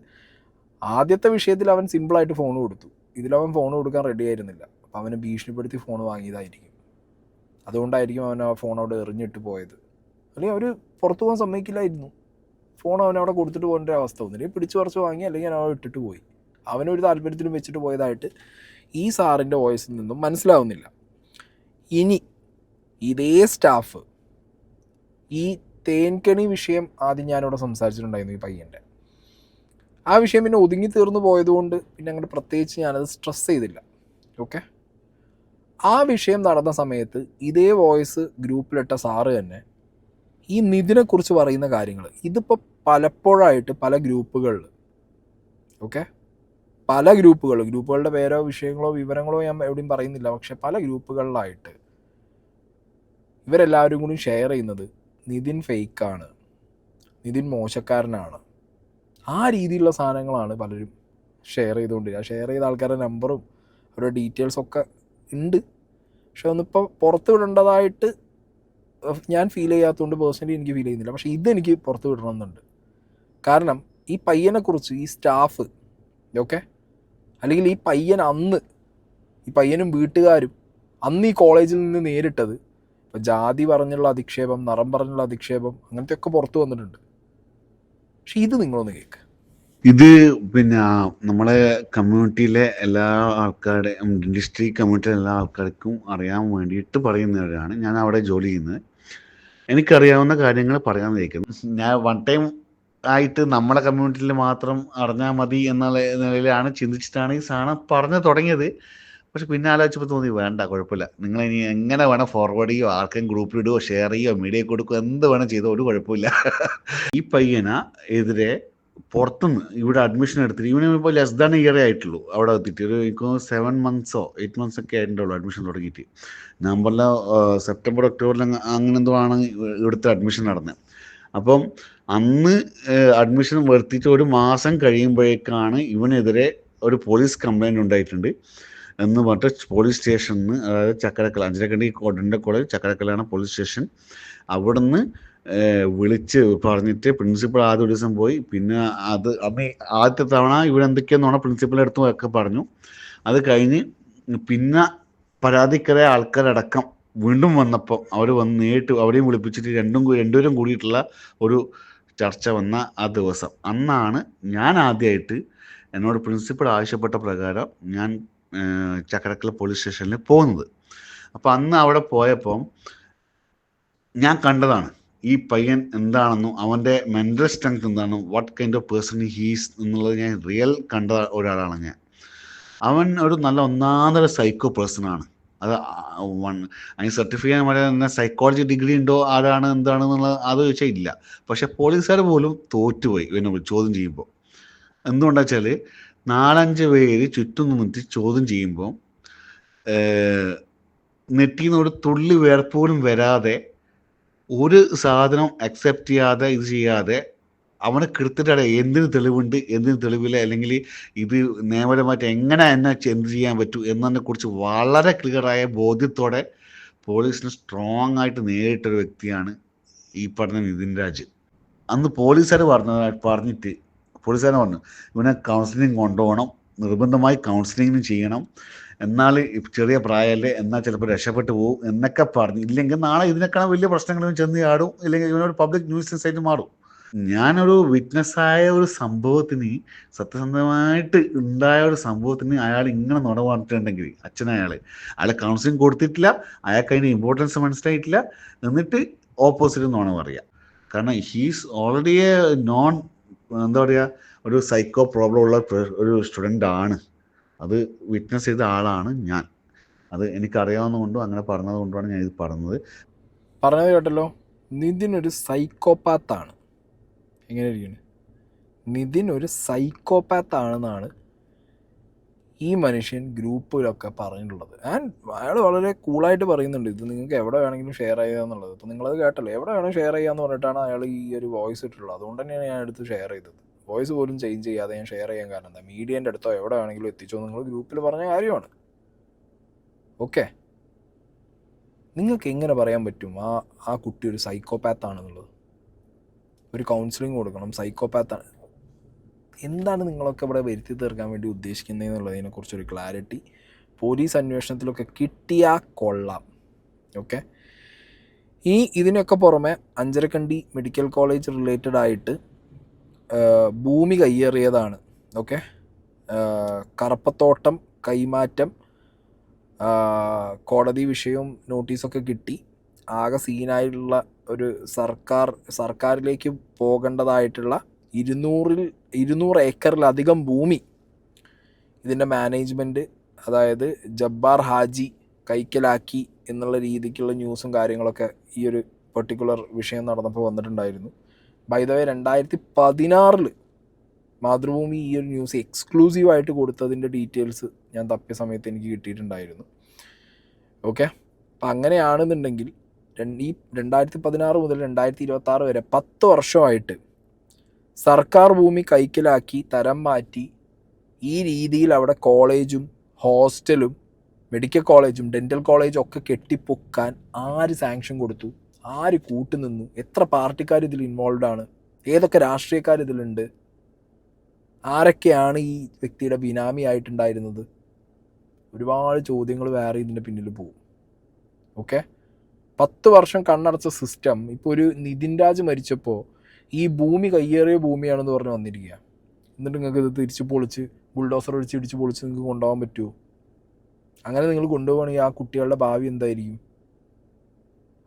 ആദ്യത്തെ വിഷയത്തിൽ അവൻ സിമ്പിളായിട്ട് ഫോൺ കൊടുത്തു, ഇതിലവൻ ഫോൺ കൊടുക്കാൻ റെഡി ആയിരുന്നില്ല. അപ്പോൾ അവനെ ഭീഷണിപ്പെടുത്തി ഫോൺ വാങ്ങിയതായിരിക്കും. അതുകൊണ്ടായിരിക്കും അവൻ ആ ഫോൺ അവിടെ എറിഞ്ഞിട്ട് പോയത്. അല്ലെങ്കിൽ അവർ പുറത്തു പോകാൻ സമ്മതിക്കില്ലായിരുന്നു. ഫോൺ അവനവിടെ കൊടുത്തിട്ട് പോകേണ്ട അവസ്ഥ ഒന്നുമില്ല. പിടിച്ചു പറിച്ച് വാങ്ങി, അല്ലെങ്കിൽ അവൻ ഇട്ടിട്ട് പോയി. അവനൊരു താല്പര്യത്തിലും വെച്ചിട്ട് പോയതായിട്ട് ഈ സാറിൻ്റെ വോയിസിൽ നിന്നും മനസ്സിലാവുന്നില്ല. ഇനി ഇതേ സ്റ്റാഫ് ഈ തേൻകണി വിഷയം ആദ്യം ഞാനിവിടെ സംസാരിച്ചിട്ടുണ്ടായിരുന്നു, ഈ പയ്യൻ്റെ ആ വിഷയം പിന്നെ ഒതുങ്ങി തീർന്നു പോയതുകൊണ്ട് പിന്നെ അങ്ങോട്ട് പ്രത്യേകിച്ച് ഞാനത് സ്ട്രെസ് ചെയ്തില്ല. ഓക്കെ, ആ വിഷയം നടന്ന സമയത്ത് ഇതേ വോയിസ് ഗ്രൂപ്പിലിട്ട സാറ് തന്നെ ഈ നിതിനെക്കുറിച്ച് പറയുന്ന കാര്യങ്ങൾ, ഇതിപ്പോൾ പലപ്പോഴായിട്ട് പല ഗ്രൂപ്പുകളിൽ, ഓക്കെ, പല ഗ്രൂപ്പുകളുടെ പേരോ വിഷയങ്ങളോ വിവരങ്ങളോ ഞാൻ എവിടെയും പറയുന്നില്ല, പക്ഷെ പല ഗ്രൂപ്പുകളിലായിട്ട് ഇവരെല്ലാവരും കൂടി ഷെയർ ചെയ്യുന്നത് നിതിൻ ഫേക്കാണ്, നിതിൻ മോശക്കാരനാണ്, ആ രീതിയിലുള്ള സാധനങ്ങളാണ് പലരും ഷെയർ ചെയ്തുകൊണ്ടിരിക്കുക. ഷെയർ ചെയ്ത ആൾക്കാരുടെ നമ്പറും അവരുടെ ഡീറ്റെയിൽസൊക്കെ ഉണ്ട്. പക്ഷെ ഒന്നിപ്പോൾ പുറത്ത് വിടേണ്ടതായിട്ട് ഞാൻ ഫീൽ ചെയ്യാത്തതുകൊണ്ട് പേഴ്സണലി എനിക്ക് ഫീൽ ചെയ്യുന്നില്ല. പക്ഷേ ഇതെനിക്ക് പുറത്ത് വിടണമെന്നുണ്ട്. കാരണം ഈ പയ്യനെക്കുറിച്ച് ഈ സ്റ്റാഫ്, ഓക്കെ, അല്ലെങ്കിൽ ഈ പയ്യൻ അന്ന്, ഈ പയ്യനും വീട്ടുകാരും അന്ന് ഈ കോളേജിൽ നിന്ന് നേരിട്ടത്, ഇപ്പോൾ ജാതി പറഞ്ഞുള്ള അധിക്ഷേപം, നിറം പറഞ്ഞുള്ള അധിക്ഷേപം, അങ്ങനത്തെയൊക്കെ പുറത്ത് വന്നിട്ടുണ്ട്. പക്ഷെ ഇത് നിങ്ങളൊന്ന് കേൾക്ക്. ഇത് പിന്നെ നമ്മളെ കമ്മ്യൂണിറ്റിയിലെ എല്ലാ ആൾക്കാരുടെയും, ഡിസ്ട്രിക്ട് കമ്മ്യൂണിറ്റിയിലെ എല്ലാ ആൾക്കാർക്കും അറിയാൻ വേണ്ടിയിട്ട് പറയുന്നവരാണ്. ഞാൻ അവിടെ ജോലി ചെയ്യുന്നത്. എനിക്കറിയാവുന്ന കാര്യങ്ങൾ പറയാൻ നിൽക്കുന്നു. ഞാൻ വൺ ടൈം ആയിട്ട് നമ്മളെ കമ്മ്യൂണിറ്റിയിൽ മാത്രം അറിഞ്ഞാൽ മതി എന്നുള്ള നിലയിലാണ് ചിന്തിച്ചിട്ടാണ് ഈ സാധനം പറഞ്ഞു തുടങ്ങിയത്. പക്ഷെ പിന്നെ ആലോചിച്ചപ്പോൾ തോന്നി വേണ്ട, കുഴപ്പമില്ല, നിങ്ങൾ ഇനി എങ്ങനെ വേണം ഫോർവേഡ് ചെയ്യുകയോ ആർക്കും ഗ്രൂപ്പിലിടുകയോ ഷെയർ ചെയ്യുകയോ മീഡിയ കൊടുക്കുകയോ എന്ത് വേണം ചെയ്തോ ഒരു കുഴപ്പമില്ല. ഈ പയ്യന എതിരെ പുറത്തുനിന്ന് ഇവിടെ അഡ്മിഷൻ എടുത്തിട്ട്, ഇവന് ഇപ്പോൾ ലെസ് ദാൻ ഇയറേ ആയിട്ടുള്ളൂ അവിടെ എത്തിയിട്ട്. ഒരു എനിക്ക് 7 months 8 months ഒക്കെ ആയിട്ടുള്ളൂ അഡ്മിഷൻ തുടങ്ങിയിട്ട്. നവംബറിലോ സെപ്റ്റംബർ ഒക്ടോബറിൽ അങ്ങനെ എന്തോ ആണ് ഇവിടുത്തെ അഡ്മിഷൻ നടന്നത്. അപ്പം അന്ന് അഡ്മിഷൻ വരുത്തിയിട്ട് 1 മാസം കഴിയുമ്പോഴേക്കാണ് ഇവനെതിരെ ഒരു പോലീസ് കംപ്ലൈൻറ്റ് ഉണ്ടായിട്ടുണ്ട് എന്ന് പറഞ്ഞിട്ട് പോലീസ് സ്റ്റേഷനിൽ നിന്ന്, അതായത് ചക്കരക്കല, അഞ്ചരക്കണ്ടി കോട്ടൻ്റെ കോളേജ് ചക്കരക്കലാണ് പോലീസ് സ്റ്റേഷൻ, അവിടുന്ന് വിളിച്ച് പറഞ്ഞിട്ട് പ്രിൻസിപ്പൾ ആദ്യ ദിവസം പോയി. പിന്നെ അത് അന്ന് ആദ്യത്തെ തവണ ഇവിടെ എന്തൊക്കെയാണെന്ന് പ്രിൻസിപ്പളിൻ്റെ അടുത്തും ഒക്കെ പറഞ്ഞു. അത് കഴിഞ്ഞ് പിന്നെ പരാതിക്കാരായ ആൾക്കാരടക്കം വീണ്ടും വന്നപ്പോൾ അവർ വന്ന് നേരിട്ട് അവരെയും വിളിപ്പിച്ചിട്ട് രണ്ടുപേരും കൂടിയിട്ടുള്ള ഒരു ചർച്ച വന്ന ആ ദിവസം, അന്നാണ് ഞാൻ ആദ്യമായിട്ട് എന്നോട് പ്രിൻസിപ്പൾ ആവശ്യപ്പെട്ട പ്രകാരം ഞാൻ ചക്കരക്കല പോലീസ് സ്റ്റേഷനിൽ പോകുന്നത്. അപ്പോൾ അന്ന് അവിടെ പോയപ്പം ഞാൻ കണ്ടതാണ് ഈ പയ്യൻ എന്താണെന്നും അവൻ്റെ മെൻ്റൽ സ്ട്രെങ്ത് എന്താണെന്നും what kind of person he's എന്നുള്ളത് ഞാൻ റിയൽ കണ്ട ഒരാളാണ് ഞാൻ. അവൻ ഒരു നല്ല ഒന്നാന്തര സൈക്കോ പേഴ്സണാണ്. അത് അതിന് സർട്ടിഫൈ ചെയ്യാൻ പറയുന്ന സൈക്കോളജി ഡിഗ്രി ഉണ്ടോ, ആരാണ് എന്താണെന്നുള്ളത് അത് ചോദിച്ചാൽ ഇല്ല. പക്ഷെ പോലീസുകാർ പോലും തോറ്റുപോയി എന്നെ ചോദ്യം ചെയ്യുമ്പോൾ. എന്തുകൊണ്ടാ വെച്ചാൽ 4-5 പേര് ചുറ്റും നിന്നിട്ട് ചോദ്യം ചെയ്യുമ്പോൾ നെറ്റിന്ന് ഒരു തുള്ളി വേർപ്പോലും വരാതെ, ഒരു സാധനം അക്സെപ്റ്റ് ചെയ്യാതെ, ഇത് ചെയ്യാതെ അവനെ കൃത്യമായിട്ട് എന്തിന് തെളിവുണ്ട്, എന്തിന് തെളിവില്ല, അല്ലെങ്കിൽ ഇത് നിയമപരമായിട്ട് എങ്ങനെ എന്നെ എന്ത് ചെയ്യാൻ പറ്റൂ എന്നതിനെക്കുറിച്ച് വളരെ ക്ലിയറായ ബോധ്യത്തോടെ പോലീസിന് സ്ട്രോങ് ആയിട്ട് നേരിട്ടൊരു വ്യക്തിയാണ് ഈ പറഞ്ഞ നിതിൻ രാജ്. അന്ന് പോലീസുകാർ പറഞ്ഞിട്ട് പോലീസുകാരൻ പറഞ്ഞു ഇവനെ കൗൺസിലിംഗ് കൊണ്ടുപോകണം, നിർബന്ധമായി കൗൺസിലിംഗ് ചെയ്യണം, എന്നാൽ ചെറിയ പ്രായമല്ലേ, എന്നാൽ ചിലപ്പോൾ രക്ഷപ്പെട്ടു പോകും എന്നൊക്കെ പറഞ്ഞു. ഇല്ലെങ്കിൽ നാളെ ഇതിനേക്കാളും വലിയ പ്രശ്നങ്ങളും ചെന്ന് ചാടും, ഇല്ലെങ്കിൽ ഇവനൊരു പബ്ലിക് ന്യൂസൻസ് ആയിട്ട് മാറും. ഞാനൊരു വിറ്റ്നസ്സായ ഒരു സംഭവത്തിന്, സത്യസന്ധമായിട്ട് ഉണ്ടായ ഒരു സംഭവത്തിന് അയാൾ ഇങ്ങനെ നുണ പറഞ്ഞിട്ടുണ്ടെങ്കിൽ, അയാളെ കൗൺസിലിംഗ് കൊടുത്തിട്ടില്ല, അയാൾക്ക് അതിൻ്റെ ഇമ്പോർട്ടൻസ് മനസ്സിലായിട്ടില്ല, എന്നിട്ട് ഓപ്പോസിറ്റ് നുണ പറയുക. കാരണം ഹീസ് ഓൾറെഡി എന്താ പറയുക, ഒരു സൈക്കോ പ്രോബ്ലം ഉള്ള ഒരു സ്റ്റുഡൻ്റ് ആണ്. അത് വിറ്റ്നസ് ചെയ്ത ആളാണ് ഞാൻ. അത് എനിക്കറിയാവുന്നതുകൊണ്ടും അങ്ങനെ പറഞ്ഞത് കൊണ്ടുമാണ് ഞാൻ ഇത് പറഞ്ഞത് കേട്ടല്ലോ. നിതിൻ ഒരു സൈക്കോപാത്താണ്. എങ്ങനെ ഇരിക്കുന്നു? നിതിൻ ഒരു സൈക്കോപാത്ത് ആണെന്നാണ് ഈ മനുഷ്യൻ ഗ്രൂപ്പിലൊക്കെ പറഞ്ഞിട്ടുള്ളത്. അയാൾ വളരെ കൂളായിട്ട് പറയുന്നുണ്ട് ഇത് നിങ്ങൾക്ക് എവിടെ വേണമെങ്കിലും ഷെയർ ചെയ്യാന്നുള്ളത്. ഇപ്പോൾ നിങ്ങളത് കേട്ടല്ലോ, എവിടെ വേണമെങ്കിലും ഷെയർ ചെയ്യാമെന്ന് പറഞ്ഞിട്ടാണ് അയാൾ ഈ ഒരു വോയിസ് ഇട്ടിട്ടുള്ളത്. അതുകൊണ്ട് തന്നെയാണ് ഞാൻ എടുത്ത് ഷെയർ ചെയ്തത്. വോയിസ് പോലും ചേഞ്ച് ചെയ്യാതെ ഞാൻ ഷെയർ ചെയ്യാൻ കാരണം എന്താ, മീഡിയേൻ്റെ അടുത്തോ എവിടെ വേണമെങ്കിലും എത്തിച്ചോ നിങ്ങൾ ഗ്രൂപ്പിൽ പറഞ്ഞ കാര്യമാണ്. ഓക്കെ, നിങ്ങൾക്ക് എങ്ങനെ പറയാൻ പറ്റും ആ കുട്ടി ഒരു സൈക്കോപാത്ത് ആണെന്നുള്ളത്? ഒരു കൗൺസിലിംഗ് കൊടുക്കണം, സൈക്കോപാത്താണ്. എന്താണ് നിങ്ങളൊക്കെ ഇവിടെ വരുത്തി തീർക്കാൻ വേണ്ടി ഉദ്ദേശിക്കുന്നതെന്നുള്ളതിനെക്കുറിച്ചൊരു ക്ലാരിറ്റി പോലീസ് അന്വേഷണത്തിലൊക്കെ കിട്ടിയാൽ കൊള്ളാം. ഓക്കെ, ഇതിനൊക്കെ പുറമെ അഞ്ചരക്കണ്ടി മെഡിക്കൽ കോളേജ് റിലേറ്റഡ് ആയിട്ട് ഭൂമി കയ്യേറിയതാണ്. ഓക്കെ, കറപ്പത്തോട്ടം കൈമാറ്റം കോടതി വിഷയവും നോട്ടീസൊക്കെ കിട്ടി. ആകെ സീനായിട്ടുള്ള ഒരു സർക്കാരിലേക്ക് പോകേണ്ടതായിട്ടുള്ള 200 ഏക്കറിലധികം ഭൂമി ഇതിൻ്റെ മാനേജ്മെൻറ്റ്, അതായത് ജബ്ബാർ ഹാജി കൈക്കലാക്കി എന്നുള്ള രീതിക്കുള്ള ന്യൂസും കാര്യങ്ങളൊക്കെ ഈ ഒരു പെർട്ടിക്കുലർ വിഷയം നടന്നപ്പോൾ വന്നിട്ടുണ്ടായിരുന്നു. ബൈ ദ വേ 2016 മാതൃഭൂമി ഈ ഒരു ന്യൂസ് എക്സ്ക്ലൂസീവായിട്ട് കൊടുത്തതിൻ്റെ ഡീറ്റെയിൽസ് ഞാൻ തപ്പിയ സമയത്ത് എനിക്ക് കിട്ടിയിട്ടുണ്ടായിരുന്നു. ഓക്കെ, അപ്പം അങ്ങനെയാണെന്നുണ്ടെങ്കിൽ ഈ 2016 മുതൽ 2026 വരെ 10 വർഷമായിട്ട് സർക്കാർ ഭൂമി കൈക്കലാക്കി തരം മാറ്റി ഈ രീതിയിൽ അവിടെ കോളേജും ഹോസ്റ്റലും മെഡിക്കൽ കോളേജും ഡെൻ്റൽ കോളേജും ഒക്കെ കെട്ടിപ്പൊക്കാൻ ആര് സാങ്ഷൻ കൊടുത്തു, ആര് കൂട്ടുനിന്നു, എത്ര പാർട്ടിക്കാർ ഇതിൽ ഇൻവോൾവ് ആണ്, ഏതൊക്കെ രാഷ്ട്രീയക്കാർ ഇതിലുണ്ട്, ആരൊക്കെയാണ് ഈ വ്യക്തിയുടെ ബിനാമി ആയിട്ടുണ്ടായിരുന്നത്? ഒരുപാട് ചോദ്യങ്ങൾ വേറെ ഇതിൻ്റെ പിന്നിൽ പോകും. ഓക്കെ, 10 വർഷം കണ്ണടച്ച സിസ്റ്റം ഇപ്പോൾ ഒരു നിതിൻ രാജ് മരിച്ചപ്പോൾ ഈ ഭൂമി കയ്യേറിയ ഭൂമിയാണെന്ന് പറഞ്ഞ് വന്നിരിക്കുക. എന്നിട്ട് നിങ്ങൾക്ക് ഇത് തിരിച്ച് പൊളിച്ച് ബുൾഡോസർ ഒഴിച്ച് ഇടിച്ച് പൊളിച്ച് നിങ്ങൾക്ക് കൊണ്ടുപോകാൻ പറ്റുമോ? അങ്ങനെ നിങ്ങൾ കൊണ്ടുപോകണമെങ്കിൽ ആ കുട്ടികളുടെ ഭാവി എന്തായിരിക്കും?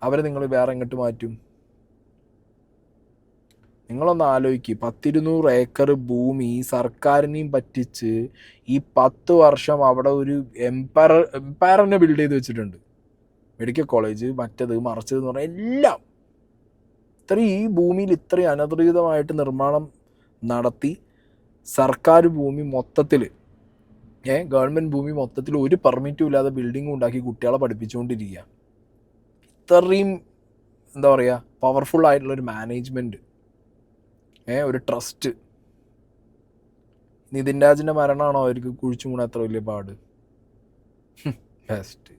അവരെ നിങ്ങൾ വേറെ എങ്ങോട്ട് മാറ്റും? നിങ്ങളൊന്ന് ആലോചിക്കുക. 100-200 ഏക്കർ ഭൂമി സർക്കാരിനെയും പറ്റിച്ച് ഈ 10 വർഷം അവിടെ ഒരു എംപയറിനെ ബിൽഡ് ചെയ്ത് വെച്ചിട്ടുണ്ട്. മെഡിക്കൽ കോളേജ്, മറ്റത് മറിച്ചത് എന്ന് പറഞ്ഞാൽ എല്ലാം ഈ ഭൂമിയിൽ ഇത്രയും അനധികൃതമായിട്ട് നിർമ്മാണം നടത്തി സർക്കാർ ഭൂമി മൊത്തത്തിൽ ഗവൺമെൻറ് ഭൂമി മൊത്തത്തിൽ ഒരു പെർമിറ്റും ഇല്ലാതെ ബിൽഡിങ്ങും ഉണ്ടാക്കി കുട്ടികളെ പഠിപ്പിച്ചുകൊണ്ടിരിക്കുക. ഇത്രയും എന്താ പറയുക പവർഫുൾ ആയിട്ടുള്ളൊരു മാനേജ്മെൻറ്റ്, ഒരു ട്രസ്റ്റ്. നിതിൻ രാജിൻ്റെ മരണമാണോ അവർക്ക് കുഴിച്ചു മൂടാൻ അത്ര വലിയ പാട്? ബെസ്റ്റ്.